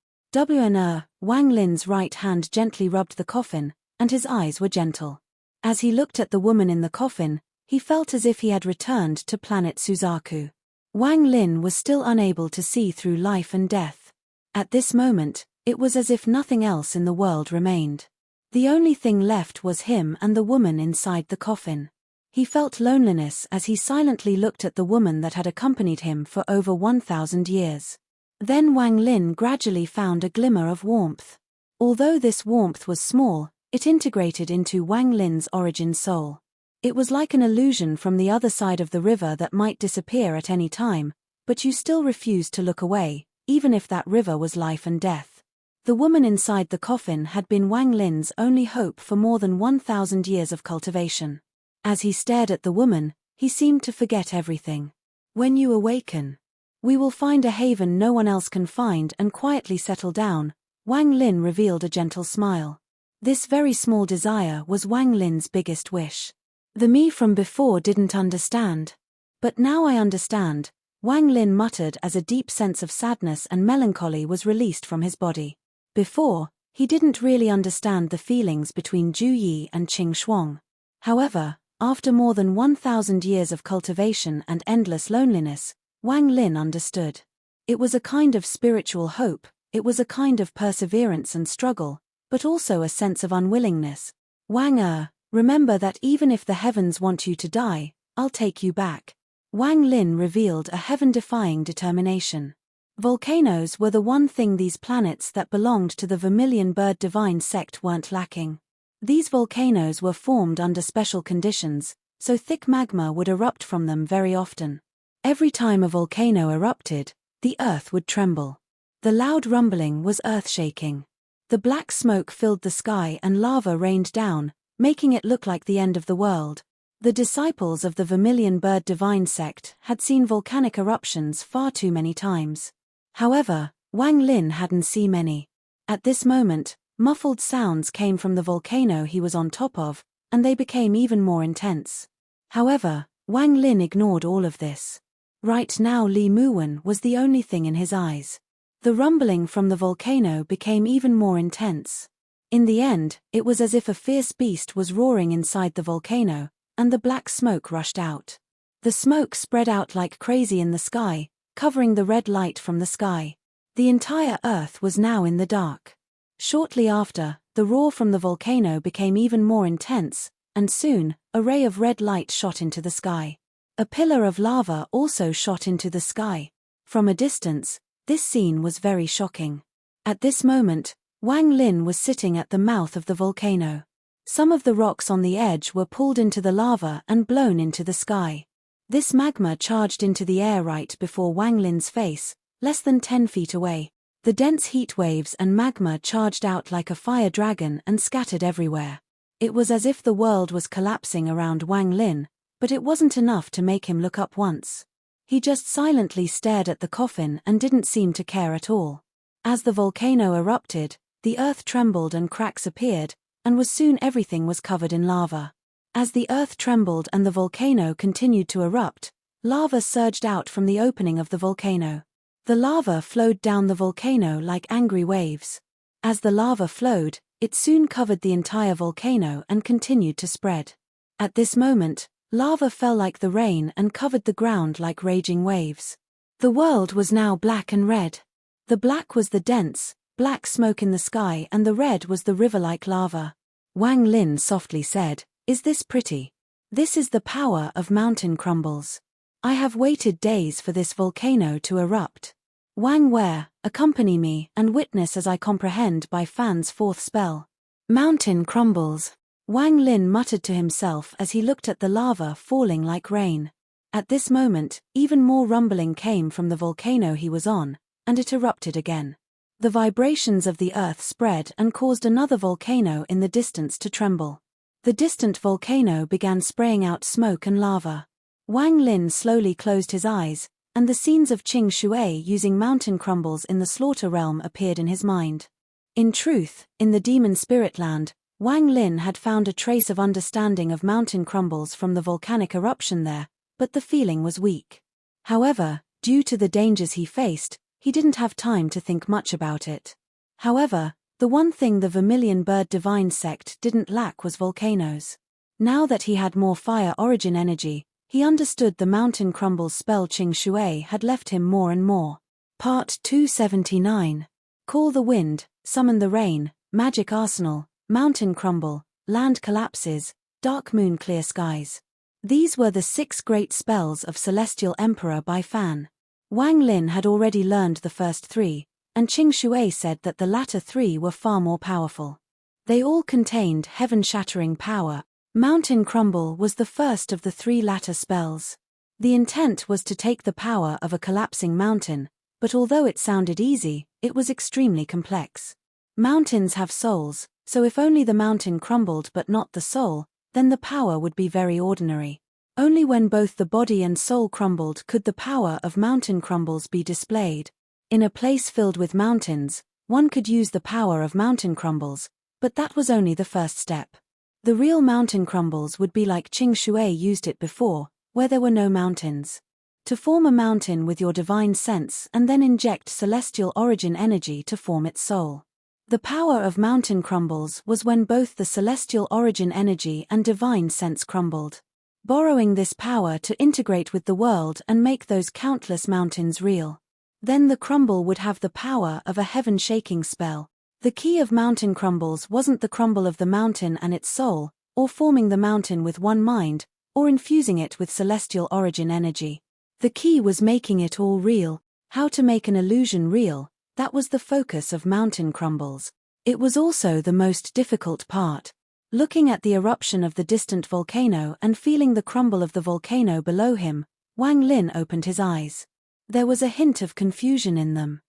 Wang Lin's right hand gently rubbed the coffin, and his eyes were gentle. As he looked at the woman in the coffin, he felt as if he had returned to planet Suzaku. Wang Lin was still unable to see through life and death. At this moment, it was as if nothing else in the world remained. The only thing left was him and the woman inside the coffin. He felt loneliness as he silently looked at the woman that had accompanied him for over 1,000 years. Then Wang Lin gradually found a glimmer of warmth. Although this warmth was small, it integrated into Wang Lin's origin soul. It was like an illusion from the other side of the river that might disappear at any time, but you still refused to look away, even if that river was life and death. The woman inside the coffin had been Wang Lin's only hope for more than 1,000 years of cultivation. As he stared at the woman, he seemed to forget everything. When you awaken, we will find a haven no one else can find and quietly settle down. Wang Lin revealed a gentle smile. This very small desire was Wang Lin's biggest wish. The me from before didn't understand. But now I understand, Wang Lin muttered as a deep sense of sadness and melancholy was released from his body. Before, he didn't really understand the feelings between Ju Yi and Qing Shuang. However, after more than 1,000 years of cultivation and endless loneliness, Wang Lin understood. It was a kind of spiritual hope, it was a kind of perseverance and struggle, but also a sense of unwillingness. Wang remember that even if the heavens want you to die, I'll take you back. Wang Lin revealed a heaven-defying determination. Volcanoes were the one thing these planets that belonged to the Vermilion Bird Divine sect weren't lacking. These volcanoes were formed under special conditions, so thick magma would erupt from them very often. Every time a volcano erupted, the earth would tremble. The loud rumbling was earth-shaking. The black smoke filled the sky and lava rained down, making it look like the end of the world. The disciples of the Vermilion Bird Divine sect had seen volcanic eruptions far too many times. However, Wang Lin hadn't seen many. At this moment, muffled sounds came from the volcano he was on top of, and they became even more intense. However, Wang Lin ignored all of this. Right now Li Muwen was the only thing in his eyes. The rumbling from the volcano became even more intense. In the end, it was as if a fierce beast was roaring inside the volcano, and the black smoke rushed out. The smoke spread out like crazy in the sky, covering the red light from the sky. The entire earth was now in the dark. Shortly after, the roar from the volcano became even more intense, and soon, a ray of red light shot into the sky. A pillar of lava also shot into the sky. From a distance, this scene was very shocking. At this moment, Wang Lin was sitting at the mouth of the volcano. Some of the rocks on the edge were pulled into the lava and blown into the sky. This magma charged into the air right before Wang Lin's face, less than 10 feet away. The dense heat waves and magma charged out like a fire dragon and scattered everywhere. It was as if the world was collapsing around Wang Lin, but it wasn't enough to make him look up once. He just silently stared at the coffin and didn't seem to care at all. As the volcano erupted, the earth trembled and cracks appeared, and soon everything was covered in lava. As the earth trembled and the volcano continued to erupt, lava surged out from the opening of the volcano. The lava flowed down the volcano like angry waves. As the lava flowed, it soon covered the entire volcano and continued to spread. At this moment, lava fell like the rain and covered the ground like raging waves. The world was now black and red. The black was the dense, black smoke in the sky and the red was the river-like lava. Wang Lin softly said, "Is this pretty? This is the power of mountain crumbles. I have waited days for this volcano to erupt. Wang Wei, accompany me and witness as I comprehend by Fan's fourth spell." Mountain crumbles. Wang Lin muttered to himself as he looked at the lava falling like rain. At this moment, even more rumbling came from the volcano he was on, and it erupted again. The vibrations of the earth spread and caused another volcano in the distance to tremble. The distant volcano began spraying out smoke and lava. Wang Lin slowly closed his eyes, and the scenes of Qing Shui using mountain crumbles in the slaughter realm appeared in his mind. In truth, in the demon spirit land, Wang Lin had found a trace of understanding of mountain crumbles from the volcanic eruption there, but the feeling was weak. However, due to the dangers he faced, he didn't have time to think much about it. However, the one thing the Vermilion Bird Divine sect didn't lack was volcanoes. Now that he had more fire origin energy, he understood the mountain crumbles spell Qing Shui had left him more and more. Part 279. Call the wind, summon the rain, magic arsenal, mountain crumble, land collapses, dark moon clear skies. These were the 6 great spells of Celestial Emperor by Fan. Wang Lin had already learned the first 3, and Qing Shui said that the latter 3 were far more powerful. They all contained heaven-shattering power. Mountain Crumble was the first of the 3 latter spells. The intent was to take the power of a collapsing mountain, but although it sounded easy, it was extremely complex. Mountains have souls, so if only the mountain crumbled but not the soul, then the power would be very ordinary. Only when both the body and soul crumbled could the power of mountain crumbles be displayed. In a place filled with mountains, one could use the power of mountain crumbles, but that was only the first step. The real mountain crumbles would be like Qing Shui used it before, where there were no mountains. To form a mountain with your divine sense and then inject celestial origin energy to form its soul. The power of mountain crumbles was when both the celestial origin energy and divine sense crumbled. Borrowing this power to integrate with the world and make those countless mountains real. Then the crumble would have the power of a heaven-shaking spell. The key of mountain crumbles wasn't the crumble of the mountain and its soul, or forming the mountain with one mind, or infusing it with celestial origin energy. The key was making it all real. How to make an illusion real, that was the focus of mountain crumbles. It was also the most difficult part. Looking at the eruption of the distant volcano and feeling the crumble of the volcano below him, Wang Lin opened his eyes. There was a hint of confusion in them.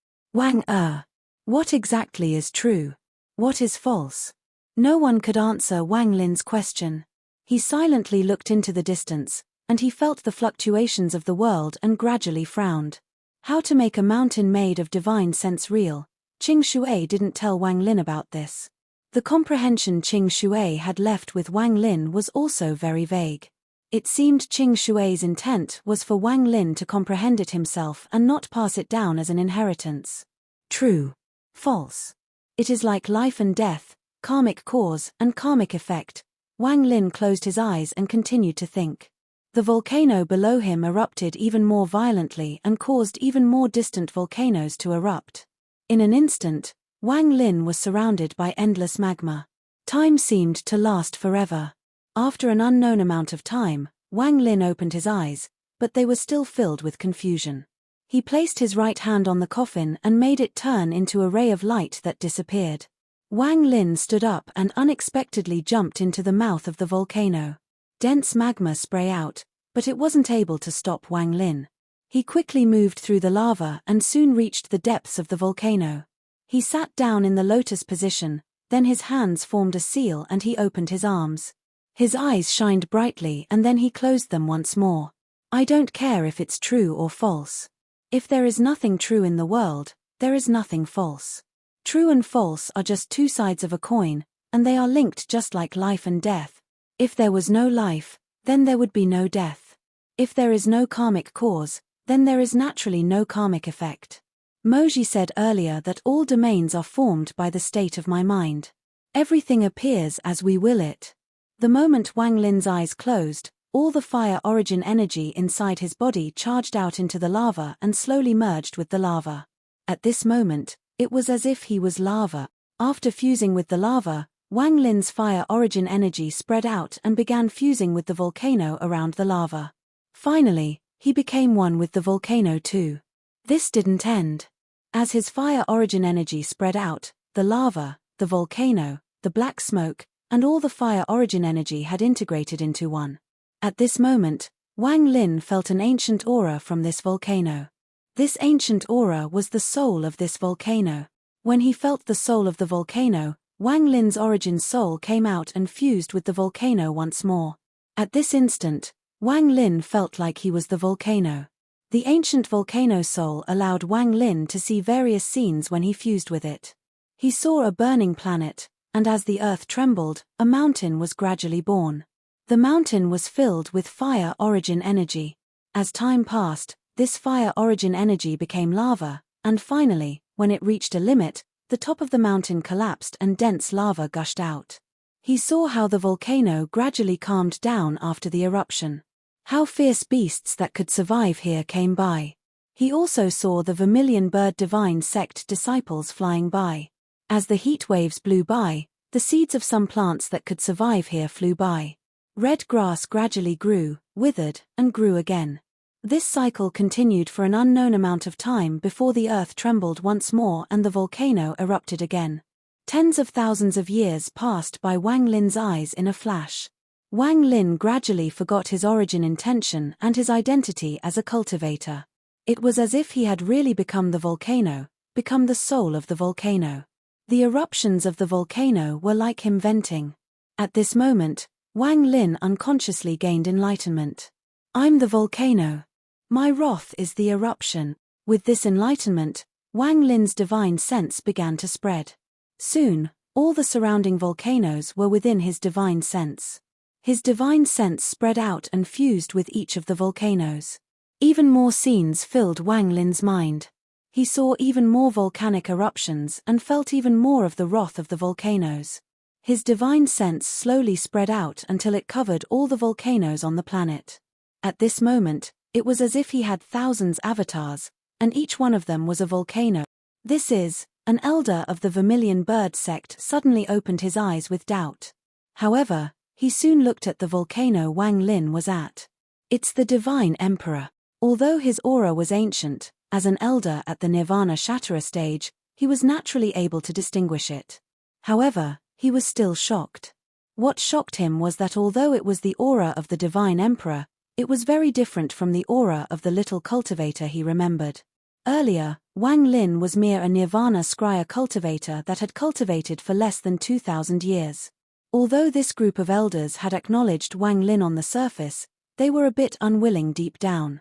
What exactly is true? What is false? No one could answer Wang Lin's question. He silently looked into the distance, and he felt the fluctuations of the world and gradually frowned. How to make a mountain made of divine sense real? Qing Shui didn't tell Wang Lin about this. The comprehension Qing Shui had left with Wang Lin was also very vague. It seemed Qing Shui's intent was for Wang Lin to comprehend it himself and not pass it down as an inheritance. True. False. It is like life and death, karmic cause and karmic effect. Wang Lin closed his eyes and continued to think. The volcano below him erupted even more violently and caused even more distant volcanoes to erupt. In an instant, Wang Lin was surrounded by endless magma. Time seemed to last forever. After an unknown amount of time, Wang Lin opened his eyes, but they were still filled with confusion. He placed his right hand on the coffin and made it turn into a ray of light that disappeared. Wang Lin stood up and unexpectedly jumped into the mouth of the volcano. Dense magma spray out, but it wasn't able to stop Wang Lin. He quickly moved through the lava and soon reached the depths of the volcano. He sat down in the lotus position, then his hands formed a seal and he opened his arms. His eyes shined brightly and then he closed them once more. I don't care if it's true or false. If there is nothing true in the world, there is nothing false. True and false are just two sides of a coin, and they are linked just like life and death. If there was no life, then there would be no death. If there is no karmic cause, then there is naturally no karmic effect. Moji said earlier that all domains are formed by the state of my mind. Everything appears as we will it. The moment Wang Lin's eyes closed, all the fire origin energy inside his body charged out into the lava and slowly merged with the lava. At this moment, it was as if he was lava. After fusing with the lava, Wang Lin's fire origin energy spread out and began fusing with the volcano around the lava. Finally, he became one with the volcano too. This didn't end. As his fire origin energy spread out, the lava, the volcano, the black smoke, and all the fire origin energy had integrated into one. At this moment, Wang Lin felt an ancient aura from this volcano. This ancient aura was the soul of this volcano. When he felt the soul of the volcano, Wang Lin's origin soul came out and fused with the volcano once more. At this instant, Wang Lin felt like he was the volcano. The ancient volcano soul allowed Wang Lin to see various scenes when he fused with it. He saw a burning planet, and as the earth trembled, a mountain was gradually born. The mountain was filled with fire origin energy. As time passed, this fire origin energy became lava, and finally, when it reached a limit, the top of the mountain collapsed and dense lava gushed out. He saw how the volcano gradually calmed down after the eruption. How fierce beasts that could survive here came by. He also saw the vermilion bird divine sect disciples flying by. As the heat waves blew by, the seeds of some plants that could survive here flew by. Red grass gradually grew, withered, and grew again. This cycle continued for an unknown amount of time before the earth trembled once more and the volcano erupted again. Tens of thousands of years passed by Wang Lin's eyes in a flash. Wang Lin gradually forgot his origin intention and his identity as a cultivator. It was as if he had really become the volcano, become the soul of the volcano. The eruptions of the volcano were like him venting. At this moment, Wang Lin unconsciously gained enlightenment. I'm the volcano. My wrath is the eruption. With this enlightenment, Wang Lin's divine sense began to spread. Soon, all the surrounding volcanoes were within his divine sense. His divine sense spread out and fused with each of the volcanoes. Even more scenes filled Wang Lin's mind. He saw even more volcanic eruptions and felt even more of the wrath of the volcanoes. His divine sense slowly spread out until it covered all the volcanoes on the planet. At this moment, it was as if he had thousands of avatars, and each one of them was a volcano. This is an elder of the Vermilion Bird sect suddenly opened his eyes with doubt. However, he soon looked at the volcano Wang Lin was at. It's the Divine Emperor. Although his aura was ancient, as an elder at the Nirvana Shatterer stage, he was naturally able to distinguish it. However, he was still shocked. What shocked him was that although it was the aura of the Divine Emperor, it was very different from the aura of the little cultivator he remembered. Earlier, Wang Lin was mere a Nirvana Scryer cultivator that had cultivated for less than 2,000 years. Although this group of elders had acknowledged Wang Lin on the surface, they were a bit unwilling deep down.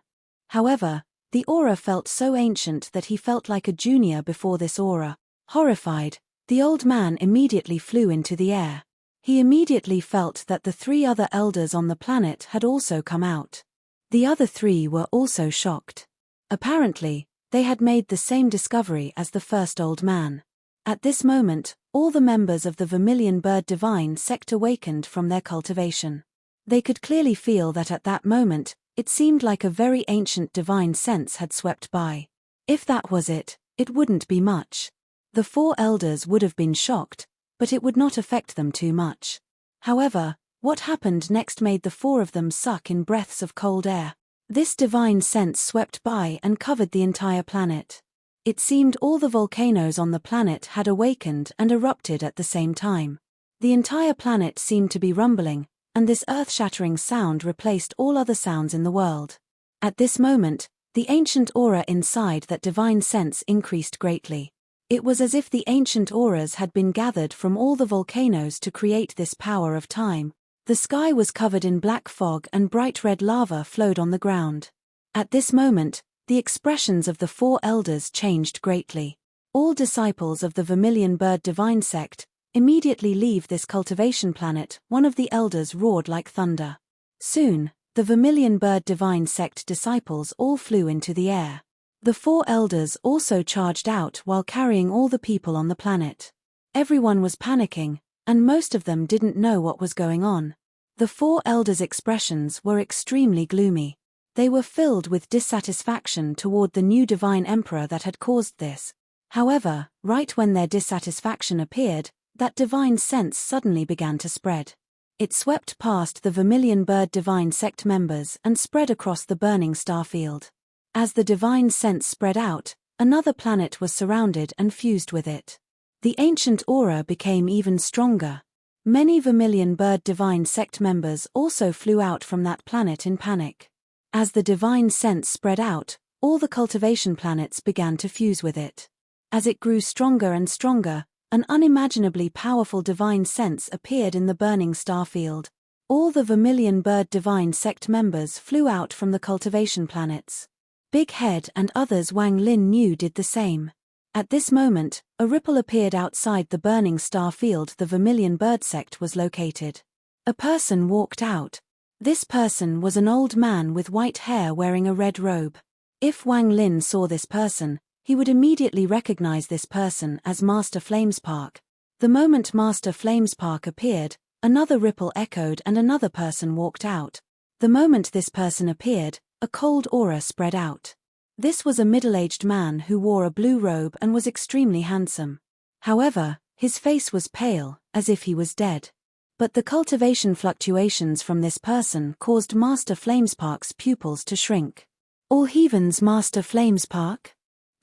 However, the aura felt so ancient that he felt like a junior before this aura. Horrified, the old man immediately flew into the air. He immediately felt that the 3 other elders on the planet had also come out. The other 3 were also shocked. Apparently, they had made the same discovery as the first old man. At this moment, all the members of the Vermilion Bird Divine sect awakened from their cultivation. They could clearly feel that at that moment, it seemed like a very ancient divine sense had swept by. If that was it, it wouldn't be much. The 4 elders would have been shocked, but it would not affect them too much. However, what happened next made the 4 of them suck in breaths of cold air. This divine sense swept by and covered the entire planet. It seemed all the volcanoes on the planet had awakened and erupted at the same time. The entire planet seemed to be rumbling, and this earth-shattering sound replaced all other sounds in the world. At this moment, the ancient aura inside that divine sense increased greatly. It was as if the ancient auras had been gathered from all the volcanoes to create this power of time. The sky was covered in black fog and bright red lava flowed on the ground. At this moment, the expressions of the 4 elders changed greatly. All disciples of the Vermilion Bird Divine sect immediately leave this cultivation planet, one of the elders roared like thunder. Soon, the Vermilion Bird Divine sect disciples all flew into the air. The 4 elders also charged out while carrying all the people on the planet. Everyone was panicking, and most of them didn't know what was going on. The 4 elders' expressions were extremely gloomy. They were filled with dissatisfaction toward the new divine emperor that had caused this. However, right when their dissatisfaction appeared, that divine sense suddenly began to spread. It swept past the Vermilion Bird Divine sect members and spread across the burning star field. As the divine sense spread out, another planet was surrounded and fused with it. The ancient aura became even stronger. Many Vermilion Bird Divine sect members also flew out from that planet in panic. As the divine sense spread out, all the cultivation planets began to fuse with it. As it grew stronger and stronger, an unimaginably powerful divine sense appeared in the burning star field. All the Vermilion Bird Divine sect members flew out from the cultivation planets. Big Head and others Wang Lin knew did the same. At this moment, a ripple appeared outside the burning star field the Vermilion Bird sect was located. A person walked out. This person was an old man with white hair wearing a red robe. If Wang Lin saw this person, he would immediately recognize this person as Master Flamespark. The moment Master Flamespark appeared, another ripple echoed and another person walked out. The moment this person appeared, a cold aura spread out. This was a middle-aged man who wore a blue robe and was extremely handsome. However, his face was pale, as if he was dead. But the cultivation fluctuations from this person caused Master Flamespark's pupils to shrink. All heathens, Master Flamespark?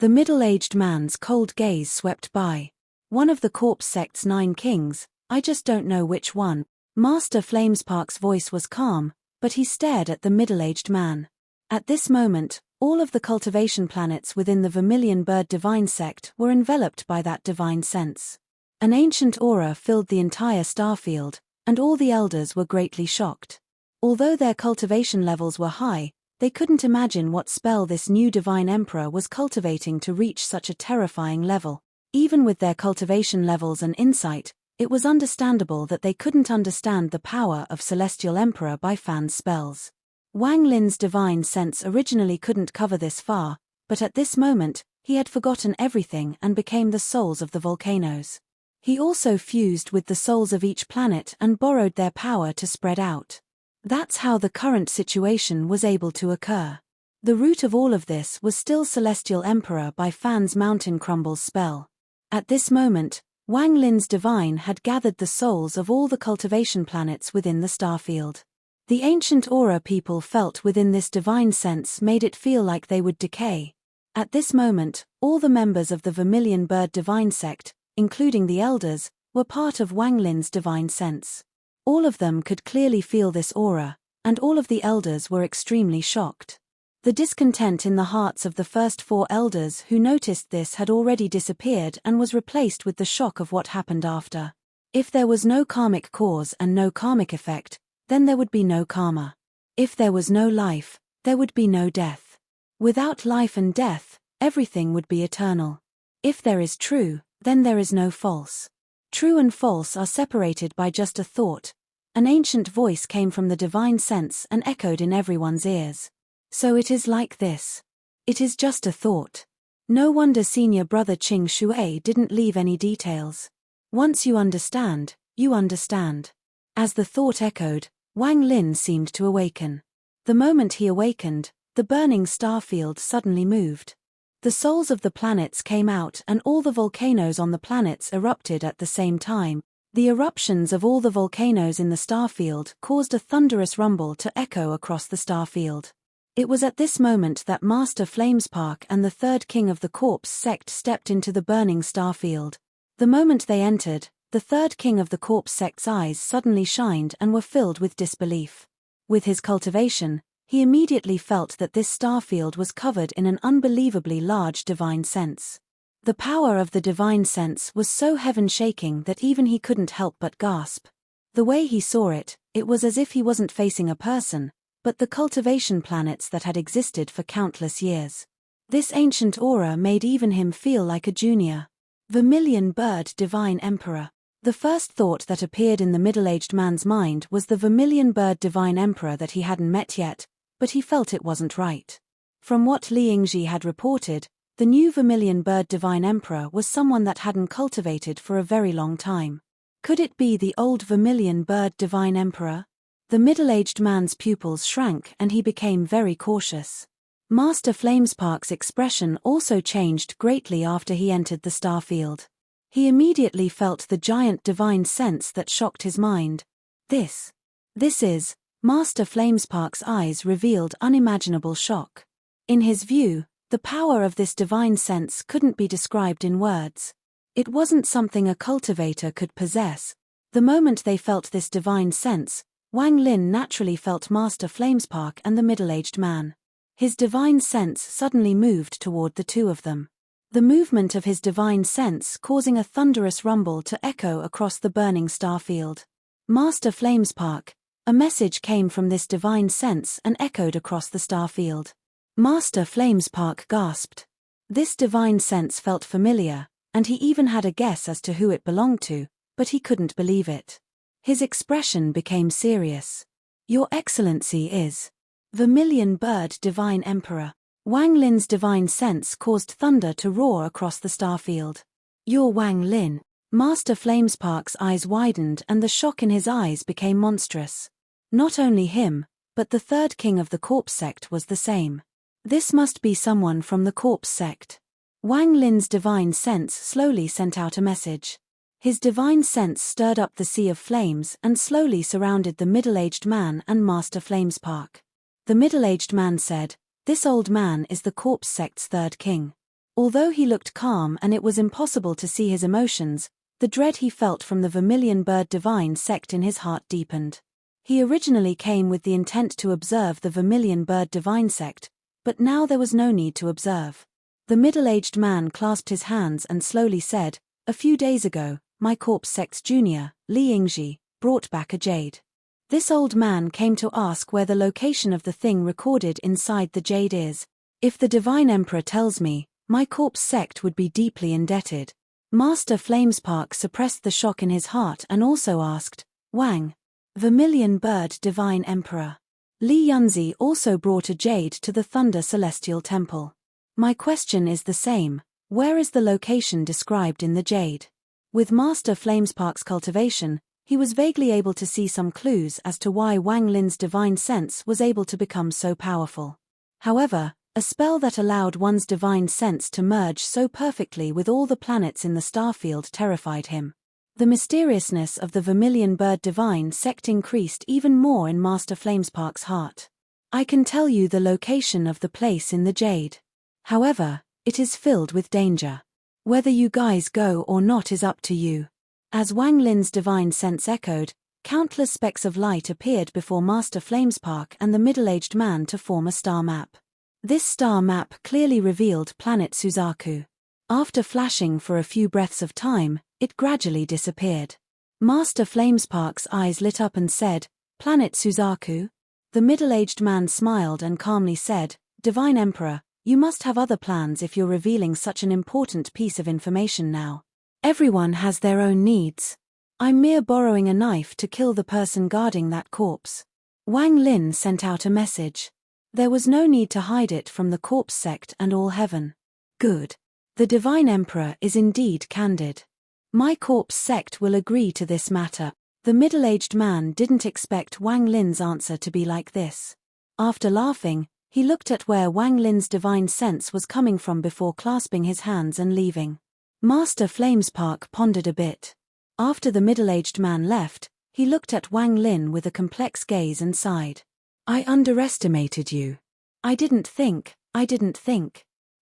The middle-aged man's cold gaze swept by. One of the corpse sect's 9 kings, I just don't know which one. Master Flamespark's voice was calm, but he stared at the middle-aged man. At this moment, all of the cultivation planets within the Vermilion Bird Divine sect were enveloped by that divine sense. An ancient aura filled the entire starfield, and all the elders were greatly shocked. Although their cultivation levels were high, they couldn't imagine what spell this new divine emperor was cultivating to reach such a terrifying level. Even with their cultivation levels and insight, it was understandable that they couldn't understand the power of Celestial Emperor by Fan's spells. Wang Lin's divine sense originally couldn't cover this far, but at this moment, he had forgotten everything and became the souls of the volcanoes. He also fused with the souls of each planet and borrowed their power to spread out. That's how the current situation was able to occur. The root of all of this was still Celestial Emperor by Fan's Mountain Crumbles spell. At this moment, Wang Lin's divine had gathered the souls of all the cultivation planets within the starfield. The ancient aura people felt within this divine sense made it feel like they would decay. At this moment, all the members of the Vermilion Bird divine sect, including the elders, were part of Wang Lin's divine sense. All of them could clearly feel this aura, and all of the elders were extremely shocked. The discontent in the hearts of the first 4 elders who noticed this had already disappeared and was replaced with the shock of what happened after. If there was no karmic cause and no karmic effect, then there would be no karma. If there was no life, there would be no death. Without life and death, everything would be eternal. If there is true, then there is no false. True and false are separated by just a thought. An ancient voice came from the divine sense and echoed in everyone's ears. So it is like this. It is just a thought. No wonder senior brother Qing Shui didn't leave any details. Once you understand, you understand. As the thought echoed, Wang Lin seemed to awaken. The moment he awakened, the burning star field suddenly moved. The souls of the planets came out and all the volcanoes on the planets erupted at the same time. The eruptions of all the volcanoes in the starfield caused a thunderous rumble to echo across the starfield. It was at this moment that Master Flamespark and the 3rd king of the corpse sect stepped into the burning starfield. The moment they entered, the 3rd king of the corpse sect's eyes suddenly shined and were filled with disbelief. With his cultivation, he immediately felt that this starfield was covered in an unbelievably large divine sense. The power of the divine sense was so heaven-shaking that even he couldn't help but gasp. The way he saw it, it was as if he wasn't facing a person, but the cultivation planets that had existed for countless years. This ancient aura made even him feel like a junior. Vermilion Bird Divine Emperor. The first thought that appeared in the middle-aged man's mind was the Vermilion Bird Divine Emperor that he hadn't met yet, but he felt it wasn't right. From what Li Yingji had reported, the new Vermilion Bird Divine Emperor was someone that hadn't cultivated for a very long time. Could it be the old Vermilion Bird Divine Emperor? The middle-aged man's pupils shrank and he became very cautious. Master Flamespark's expression also changed greatly after he entered the starfield. He immediately felt the giant divine sense that shocked his mind. This is, Master Flamespark's eyes revealed unimaginable shock. In his view, the power of this divine sense couldn't be described in words. It wasn't something a cultivator could possess. The moment they felt this divine sense, Wang Lin naturally felt Master Flamespark and the middle-aged man. His divine sense suddenly moved toward the two of them. The movement of his divine sense causing a thunderous rumble to echo across the burning starfield. Master Flamespark, a message came from this divine sense and echoed across the starfield. Master Flamespark gasped. This divine sense felt familiar, and he even had a guess as to who it belonged to, but he couldn't believe it. His expression became serious. Your Excellency is Vermilion Bird Divine Emperor. Wang Lin's divine sense caused thunder to roar across the starfield. You're Wang Lin. Master Flamespark's eyes widened and the shock in his eyes became monstrous. Not only him, but the 3rd king of the corpse sect was the same. This must be someone from the corpse sect. Wang Lin's divine sense slowly sent out a message. His divine sense stirred up the sea of flames and slowly surrounded the middle-aged man and Master Flamespark. The middle-aged man said, "This old man is the corpse sect's 3rd king." Although he looked calm and it was impossible to see his emotions, the dread he felt from the Vermilion Bird Divine sect in his heart deepened. He originally came with the intent to observe the Vermilion Bird Divine sect, but now there was no need to observe. The middle-aged man clasped his hands and slowly said, "A few days ago, my corpse sect's junior, Li Yingji, brought back a jade. This old man came to ask where the location of the thing recorded inside the jade is. If the Divine Emperor tells me, my corpse sect would be deeply indebted." Master Flamespark suppressed the shock in his heart and also asked, "Wang, Vermilion Bird Divine Emperor. Li Yunzi also brought a jade to the Thunder Celestial Temple. My question is the same, where is the location described in the jade?" With Master Flamespark's cultivation, he was vaguely able to see some clues as to why Wang Lin's divine sense was able to become so powerful. However, A spell that allowed one's divine sense to merge so perfectly with all the planets in the starfield terrified him. The mysteriousness of the Vermilion Bird Divine sect increased even more in Master Flamespark's heart. I can tell you the location of the place in the Jade. However, it is filled with danger. Whether you guys go or not is up to you. As Wang Lin's divine sense echoed, countless specks of light appeared before Master Flamespark and the middle-aged man to form a star map. This star map clearly revealed planet Suzaku. After flashing for a few breaths of time, it gradually disappeared. Master Flamespark's eyes lit up and said, "Planet Suzaku?" The middle-aged man smiled and calmly said, "Divine Emperor, you must have other plans if you're revealing such an important piece of information now. Everyone has their own needs. I'm mere borrowing a knife to kill the person guarding that corpse." Wang Lin sent out a message. There was no need to hide it from the corpse sect and all heaven. Good. The Divine Emperor is indeed candid. My corpse sect will agree to this matter. The middle-aged man didn't expect Wang Lin's answer to be like this. After laughing, he looked at where Wang Lin's divine sense was coming from before clasping his hands and leaving. Master Flamespark pondered a bit. After the middle-aged man left, he looked at Wang Lin with a complex gaze and sighed. "I underestimated you. I didn't think.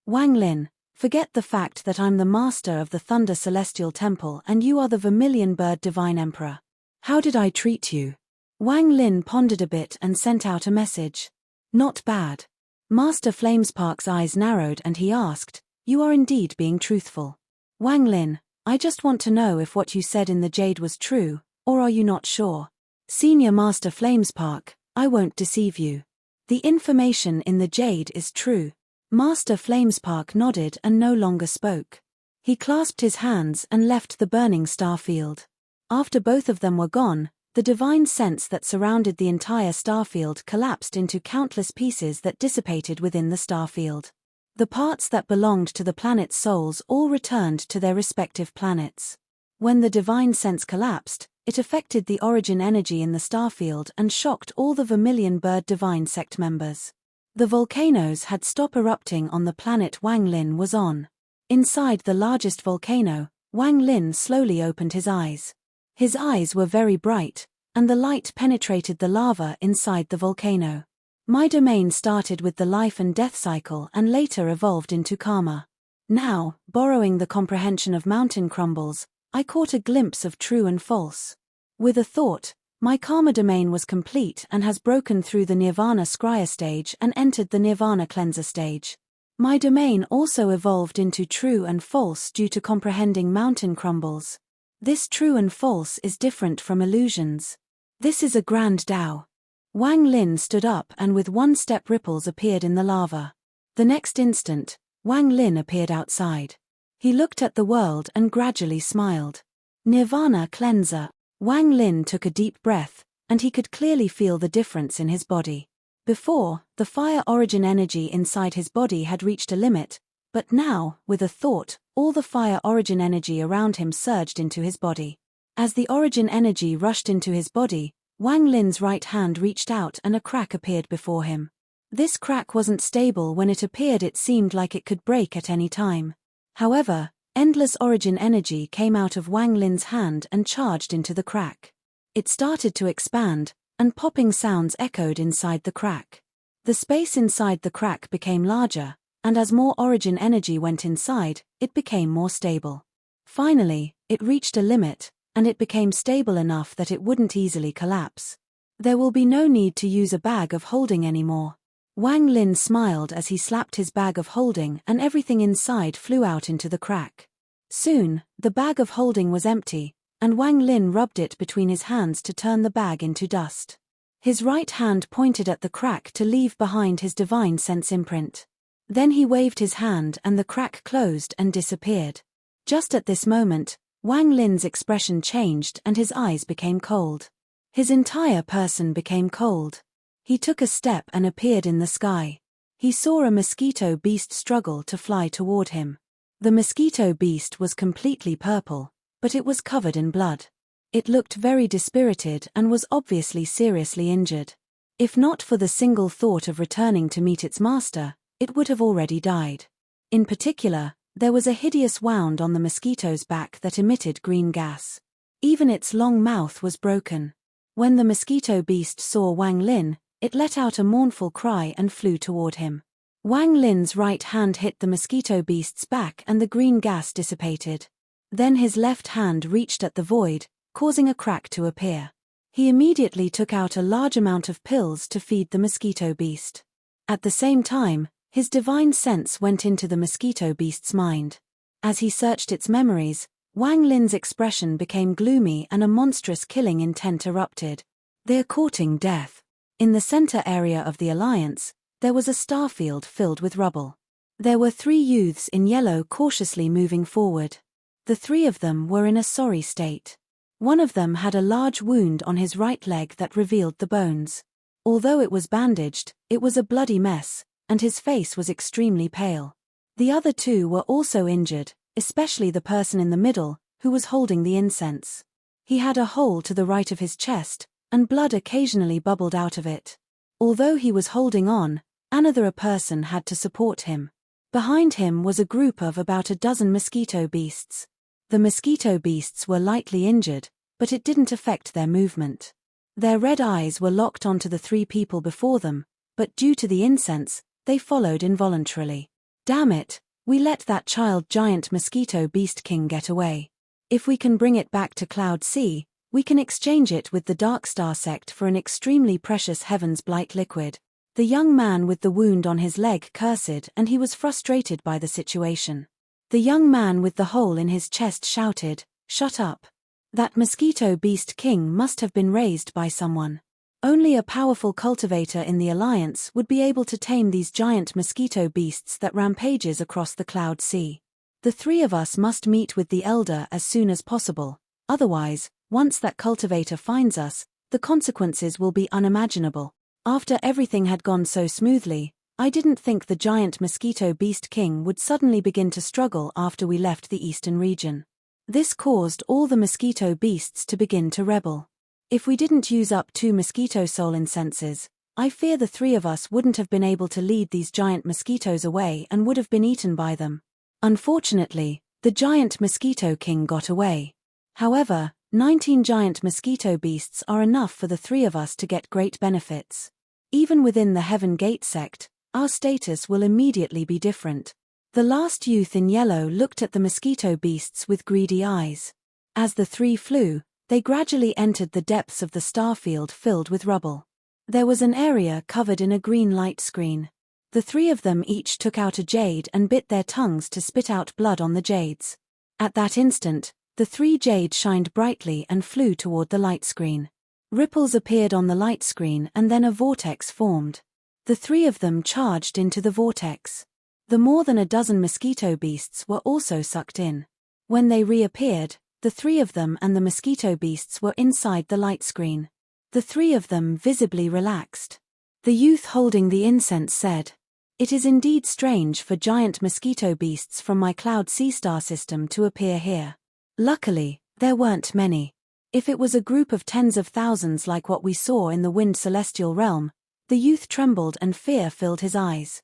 Wang Lin, forget the fact that I'm the master of the Thunder Celestial Temple and you are the Vermilion Bird Divine Emperor. How did I treat you?" Wang Lin pondered a bit and sent out a message. "Not bad." Master Flamespark's eyes narrowed and he asked, "You are indeed being truthful. Wang Lin, I just want to know if what you said in the Jade was true, or are you not sure?" "Senior Master Flamespark, I won't deceive you. The information in the Jade is true." Master Flamespark nodded and no longer spoke. He clasped his hands and left the burning starfield. After both of them were gone, the divine sense that surrounded the entire starfield collapsed into countless pieces that dissipated within the starfield. The parts that belonged to the planet's souls all returned to their respective planets. When the divine sense collapsed, it affected the origin energy in the starfield and shocked all the Vermilion Bird Divine Sect members. The volcanoes had stopped erupting on the planet Wang Lin was on. Inside the largest volcano, Wang Lin slowly opened his eyes. His eyes were very bright, and the light penetrated the lava inside the volcano. My domain started with the life and death cycle and later evolved into karma. Now, borrowing the comprehension of mountain crumbles, I caught a glimpse of true and false. With a thought, my karma domain was complete and has broken through the Nirvana Scryer stage and entered the Nirvana Cleanser stage. My domain also evolved into true and false due to comprehending mountain crumbles. This true and false is different from illusions. This is a grand Tao. Wang Lin stood up and with one-step ripples appeared in the lava. The next instant, Wang Lin appeared outside. He looked at the world and gradually smiled. Nirvana Cleanser. Wang Lin took a deep breath, and he could clearly feel the difference in his body. Before, the fire origin energy inside his body had reached a limit, but now, with a thought, all the fire origin energy around him surged into his body. As the origin energy rushed into his body, Wang Lin's right hand reached out and a crack appeared before him. This crack wasn't stable. When it appeared, it seemed like it could break at any time. However, endless origin energy came out of Wang Lin's hand and charged into the crack. It started to expand, and popping sounds echoed inside the crack. The space inside the crack became larger, and as more origin energy went inside, it became more stable. Finally, it reached a limit, and it became stable enough that it wouldn't easily collapse. There will be no need to use a bag of holding anymore. Wang Lin smiled as he slapped his bag of holding and everything inside flew out into the crack. Soon, the bag of holding was empty, and Wang Lin rubbed it between his hands to turn the bag into dust. His right hand pointed at the crack to leave behind his divine sense imprint. Then he waved his hand and the crack closed and disappeared. Just at this moment, Wang Lin's expression changed and his eyes became cold. His entire person became cold. He took a step and appeared in the sky. He saw a mosquito beast struggle to fly toward him. The mosquito beast was completely purple, but it was covered in blood. It looked very dispirited and was obviously seriously injured. If not for the single thought of returning to meet its master, it would have already died. In particular, there was a hideous wound on the mosquito's back that emitted green gas. Even its long mouth was broken. When the mosquito beast saw Wang Lin, it let out a mournful cry and flew toward him. Wang Lin's right hand hit the mosquito beast's back and the green gas dissipated. Then his left hand reached at the void, causing a crack to appear. He immediately took out a large amount of pills to feed the mosquito beast. At the same time, his divine sense went into the mosquito beast's mind. As he searched its memories, Wang Lin's expression became gloomy and a monstrous killing intent erupted. They're courting death. In the center area of the Alliance, there was a starfield filled with rubble. There were 3 youths in yellow cautiously moving forward. The 3 of them were in a sorry state. One of them had a large wound on his right leg that revealed the bones. Although it was bandaged, it was a bloody mess, and his face was extremely pale. The other 2 were also injured, especially the person in the middle, who was holding the incense. He had a hole to the right of his chest, and blood occasionally bubbled out of it. Although he was holding on, another person had to support him. Behind him was a group of about a dozen mosquito beasts. The mosquito beasts were lightly injured, but it didn't affect their movement. Their red eyes were locked onto the 3 people before them, but due to the incense, they followed involuntarily. Damn it, we let that child giant mosquito beast king get away. If we can bring it back to Cloud Sea, we can exchange it with the Dark Star sect for an extremely precious Heaven's Blight liquid. The young man with the wound on his leg cursed and he was frustrated by the situation. The young man with the hole in his chest shouted, "Shut up. That mosquito beast king must have been raised by someone. Only a powerful cultivator in the Alliance would be able to tame these giant mosquito beasts that rampages across the Cloud Sea. The 3 of us must meet with the Elder as soon as possible, otherwise, once that cultivator finds us, the consequences will be unimaginable." After everything had gone so smoothly, I didn't think the giant mosquito beast king would suddenly begin to struggle after we left the eastern region. This caused all the mosquito beasts to begin to rebel. If we didn't use up 2 mosquito soul incenses, I fear the 3 of us wouldn't have been able to lead these giant mosquitoes away and would have been eaten by them. Unfortunately, the giant mosquito king got away. However, 19 giant mosquito beasts are enough for the 3 of us to get great benefits. Even within the Heaven Gate sect, our status will immediately be different. The last youth in yellow looked at the mosquito beasts with greedy eyes. As the 3 flew, they gradually entered the depths of the starfield filled with rubble. There was an area covered in a green light screen. The 3 of them each took out a jade and bit their tongues to spit out blood on the jades. At that instant, the 3 jades shined brightly and flew toward the light screen. Ripples appeared on the light screen and then a vortex formed. The 3 of them charged into the vortex. The more than a dozen mosquito beasts were also sucked in. When they reappeared, the 3 of them and the mosquito beasts were inside the light screen. The 3 of them visibly relaxed. The youth holding the incense said, "It is indeed strange for giant mosquito beasts from my Cloud Sea star system to appear here. Luckily, there weren't many. If it was a group of tens of thousands like what we saw in the Wind Celestial Realm," the youth trembled and fear filled his eyes.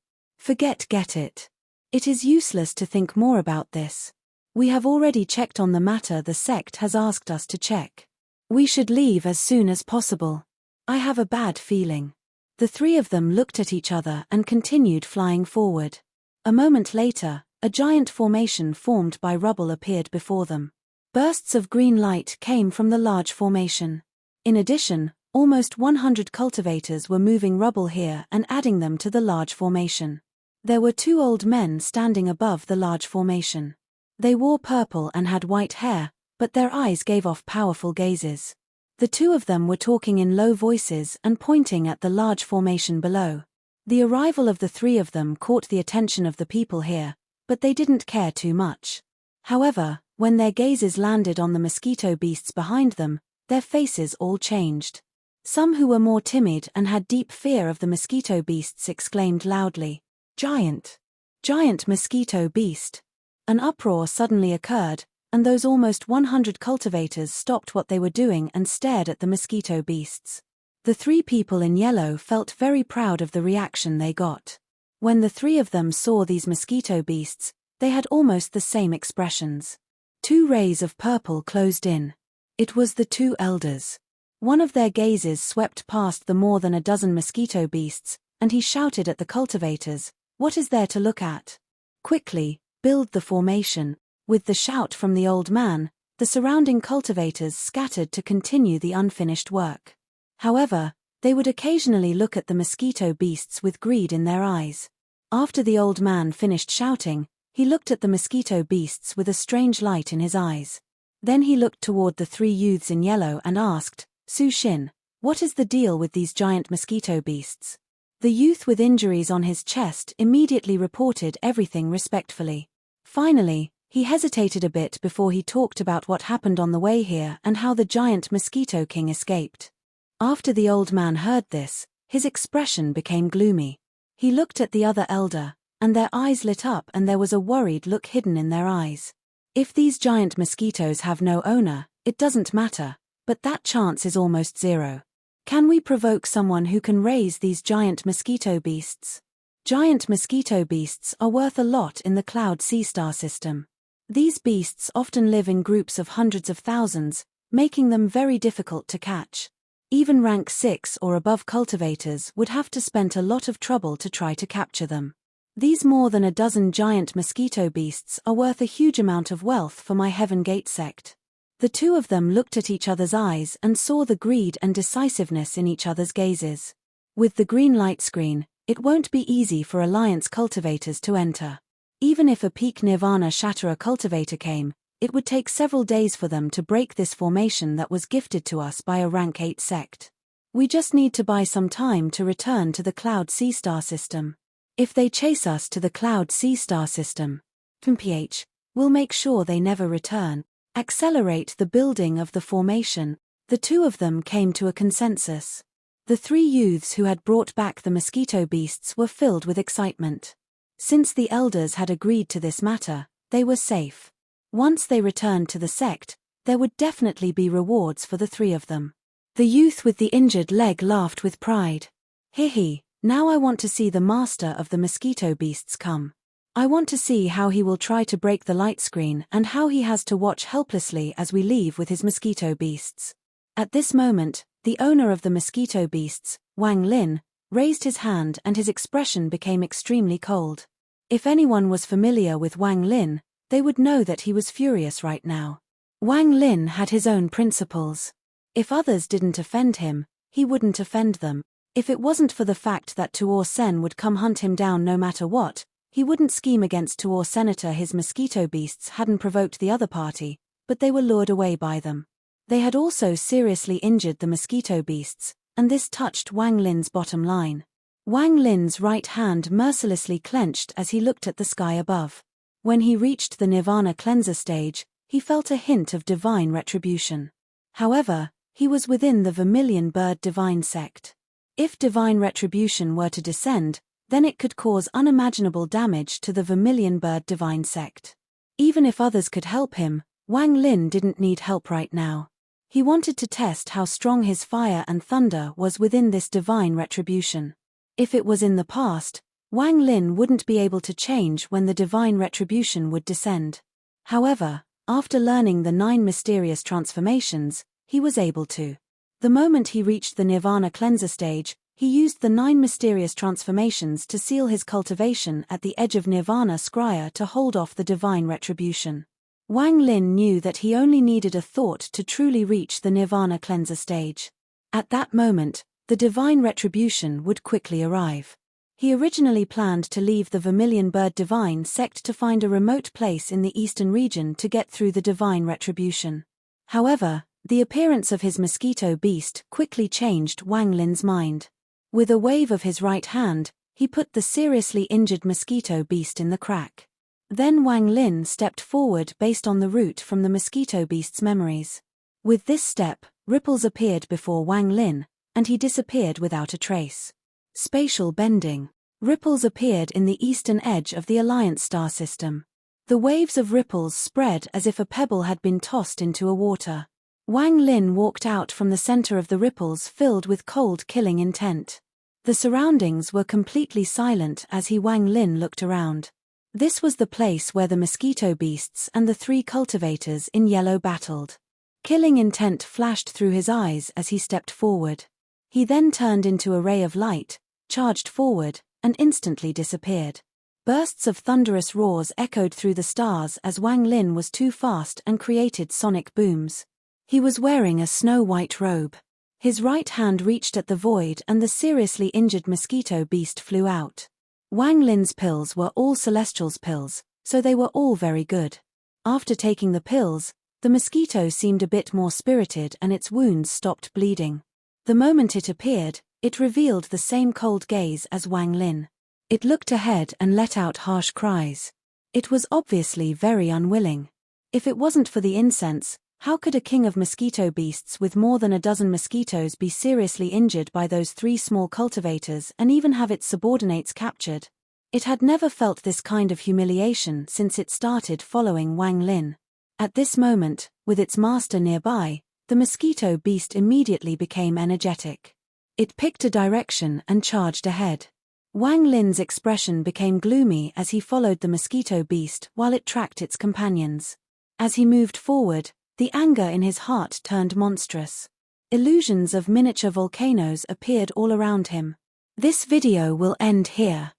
Get it. It is useless to think more about this. We have already checked on the matter the sect has asked us to check. We should leave as soon as possible. I have a bad feeling." The 3 of them looked at each other and continued flying forward. A moment later, a giant formation formed by rubble appeared before them. Bursts of green light came from the large formation. In addition, almost 100 cultivators were moving rubble here and adding them to the large formation. There were 2 old men standing above the large formation. They wore purple and had white hair, but their eyes gave off powerful gazes. The 2 of them were talking in low voices and pointing at the large formation below. The arrival of the 3 of them caught the attention of the people here, but they didn't care too much. However, when their gazes landed on the mosquito beasts behind them, their faces all changed. Some who were more timid and had deep fear of the mosquito beasts exclaimed loudly, "Giant! Giant mosquito beast!" An uproar suddenly occurred, and those almost 100 cultivators stopped what they were doing and stared at the mosquito beasts. The 3 people in yellow felt very proud of the reaction they got. When the three of them saw these mosquito beasts, they had almost the same expressions. Two rays of purple closed in. It was the two elders. One of their gazes swept past the more than a dozen mosquito beasts, and he shouted at the cultivators, "What is there to look at? Quickly, build the formation." With the shout from the old man, the surrounding cultivators scattered to continue the unfinished work. However, they would occasionally look at the mosquito beasts with greed in their eyes. After the old man finished shouting, he looked at the mosquito beasts with a strange light in his eyes. Then he looked toward the three youths in yellow and asked, "Su Shin, what is the deal with these giant mosquito beasts?" The youth with injuries on his chest immediately reported everything respectfully. Finally, he hesitated a bit before he talked about what happened on the way here and how the giant mosquito king escaped. After the old man heard this, his expression became gloomy. He looked at the other elder, and their eyes lit up and there was a worried look hidden in their eyes. If these giant mosquitoes have no owner, it doesn't matter, but that chance is almost zero. Can we provoke someone who can raise these giant mosquito beasts? Giant mosquito beasts are worth a lot in the Cloud Sea Star system. These beasts often live in groups of hundreds of thousands, making them very difficult to catch. Even rank 6 or above cultivators would have to spend a lot of trouble to try to capture them. These more than a dozen giant mosquito beasts are worth a huge amount of wealth for my Heaven Gate sect. The two of them looked at each other's eyes and saw the greed and decisiveness in each other's gazes. With the green light screen, it won't be easy for Alliance cultivators to enter. Even if a peak Nirvana Shatterer cultivator came, it would take several days for them to break this formation that was gifted to us by a rank 8 sect. We just need to buy some time to return to the Cloud Sea Star system. If they chase us to the Cloud Sea Star system, we'll make sure they never return. Accelerate the building of the formation. The two of them came to a consensus. The three youths who had brought back the mosquito beasts were filled with excitement. Since the elders had agreed to this matter, they were safe. Once they returned to the sect, there would definitely be rewards for the three of them. The youth with the injured leg laughed with pride. "Hehe, now I want to see the master of the mosquito beasts come. I want to see how he will try to break the light screen and how he has to watch helplessly as we leave with his mosquito beasts." At this moment, the owner of the mosquito beasts, Wang Lin, raised his hand and his expression became extremely cold. If anyone was familiar with Wang Lin, they would know that he was furious right now. Wang Lin had his own principles. If others didn't offend him, he wouldn't offend them. If it wasn't for the fact that Tuor Sen would come hunt him down no matter what, he wouldn't scheme against Tuor Senator. His mosquito beasts hadn't provoked the other party, but they were lured away by them. They had also seriously injured the mosquito beasts, and this touched Wang Lin's bottom line. Wang Lin's right hand mercilessly clenched as he looked at the sky above. When he reached the Nirvana Cleanser stage, he felt a hint of divine retribution. However, he was within the Vermilion Bird Divine sect. If divine retribution were to descend, then it could cause unimaginable damage to the Vermilion Bird Divine sect. Even if others could help him, Wang Lin didn't need help right now. He wanted to test how strong his fire and thunder was within this divine retribution. If it was in the past, Wang Lin wouldn't be able to change when the divine retribution would descend. However, after learning the 9 mysterious transformations, he was able to. The moment he reached the Nirvana Cleanser stage, he used the 9 mysterious transformations to seal his cultivation at the edge of Nirvana Scryer to hold off the divine retribution. Wang Lin knew that he only needed a thought to truly reach the Nirvana Cleanser stage. At that moment, the divine retribution would quickly arrive. He originally planned to leave the Vermilion Bird Divine sect to find a remote place in the eastern region to get through the divine retribution. However, the appearance of his mosquito beast quickly changed Wang Lin's mind. With a wave of his right hand, he put the seriously injured mosquito beast in the crack. Then Wang Lin stepped forward based on the route from the mosquito beast's memories. With this step, ripples appeared before Wang Lin, and he disappeared without a trace. Spatial bending. Ripples appeared in the eastern edge of the Alliance star system. The waves of ripples spread as if a pebble had been tossed into a water. Wang Lin walked out from the center of the ripples filled with cold killing intent. The surroundings were completely silent as Wang Lin looked around. This was the place where the mosquito beasts and the 3 cultivators in yellow battled. Killing intent flashed through his eyes as he stepped forward. He then turned into a ray of light, charged forward, and instantly disappeared. Bursts of thunderous roars echoed through the stars as Wang Lin was too fast and created sonic booms. He was wearing a snow-white robe. His right hand reached at the void and the seriously injured mosquito beast flew out. Wang Lin's pills were all Celestial's pills, so they were all very good. After taking the pills, the mosquito seemed a bit more spirited and its wounds stopped bleeding. The moment it appeared, it revealed the same cold gaze as Wang Lin. It looked ahead and let out harsh cries. It was obviously very unwilling. If it wasn't for the incense, how could a king of mosquito beasts with more than a dozen mosquitoes be seriously injured by those 3 small cultivators and even have its subordinates captured? It had never felt this kind of humiliation since it started following Wang Lin. At this moment, with its master nearby, the mosquito beast immediately became energetic. It picked a direction and charged ahead. Wang Lin's expression became gloomy as he followed the mosquito beast while it tracked its companions. As he moved forward, the anger in his heart turned monstrous. Illusions of miniature volcanoes appeared all around him. This video will end here.